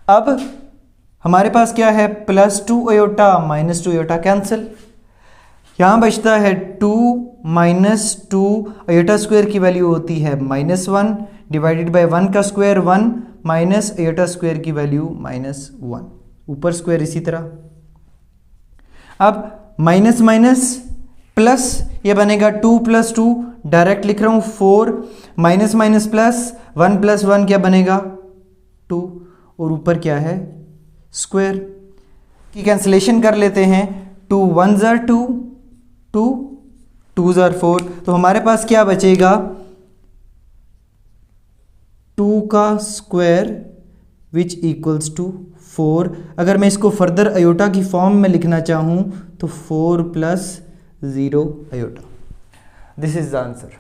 अब हमारे पास क्या है, +2 अयोटा -2 अयोटा कैंसिल, यहाँ बचता है 2 - 2 अयोटा स्क्वायर की वैल्यू होती है -1 डिवाइडेड बाय 1 का स्क्वायर 1 माइनस अयोटा स्क्वायर की वैल्यू -1, ऊपर स्क्वायर इसी तरह। अब माइनस माइनस प्लस, ये बनेगा 2 + 2, डायरेक्ट लिख रहा हूँ 4, माइनस माइनस प्लस 1 + 1 क्या बनेगा 2, और ऊपर क्या है स्क्वायर की कैंसिलेशन कर लेते हैं। 2 1 ज़ार 2, 2 2 ज़ार 4, तो हमारे पास क्या बचेगा 2 का स्क्वायर विच इक्वल्स टू 4। अगर मैं इसको फर्दर अयोटा की फॉर्म में लिखना चाहूँ तो 4 + 0 iota. This is the answer.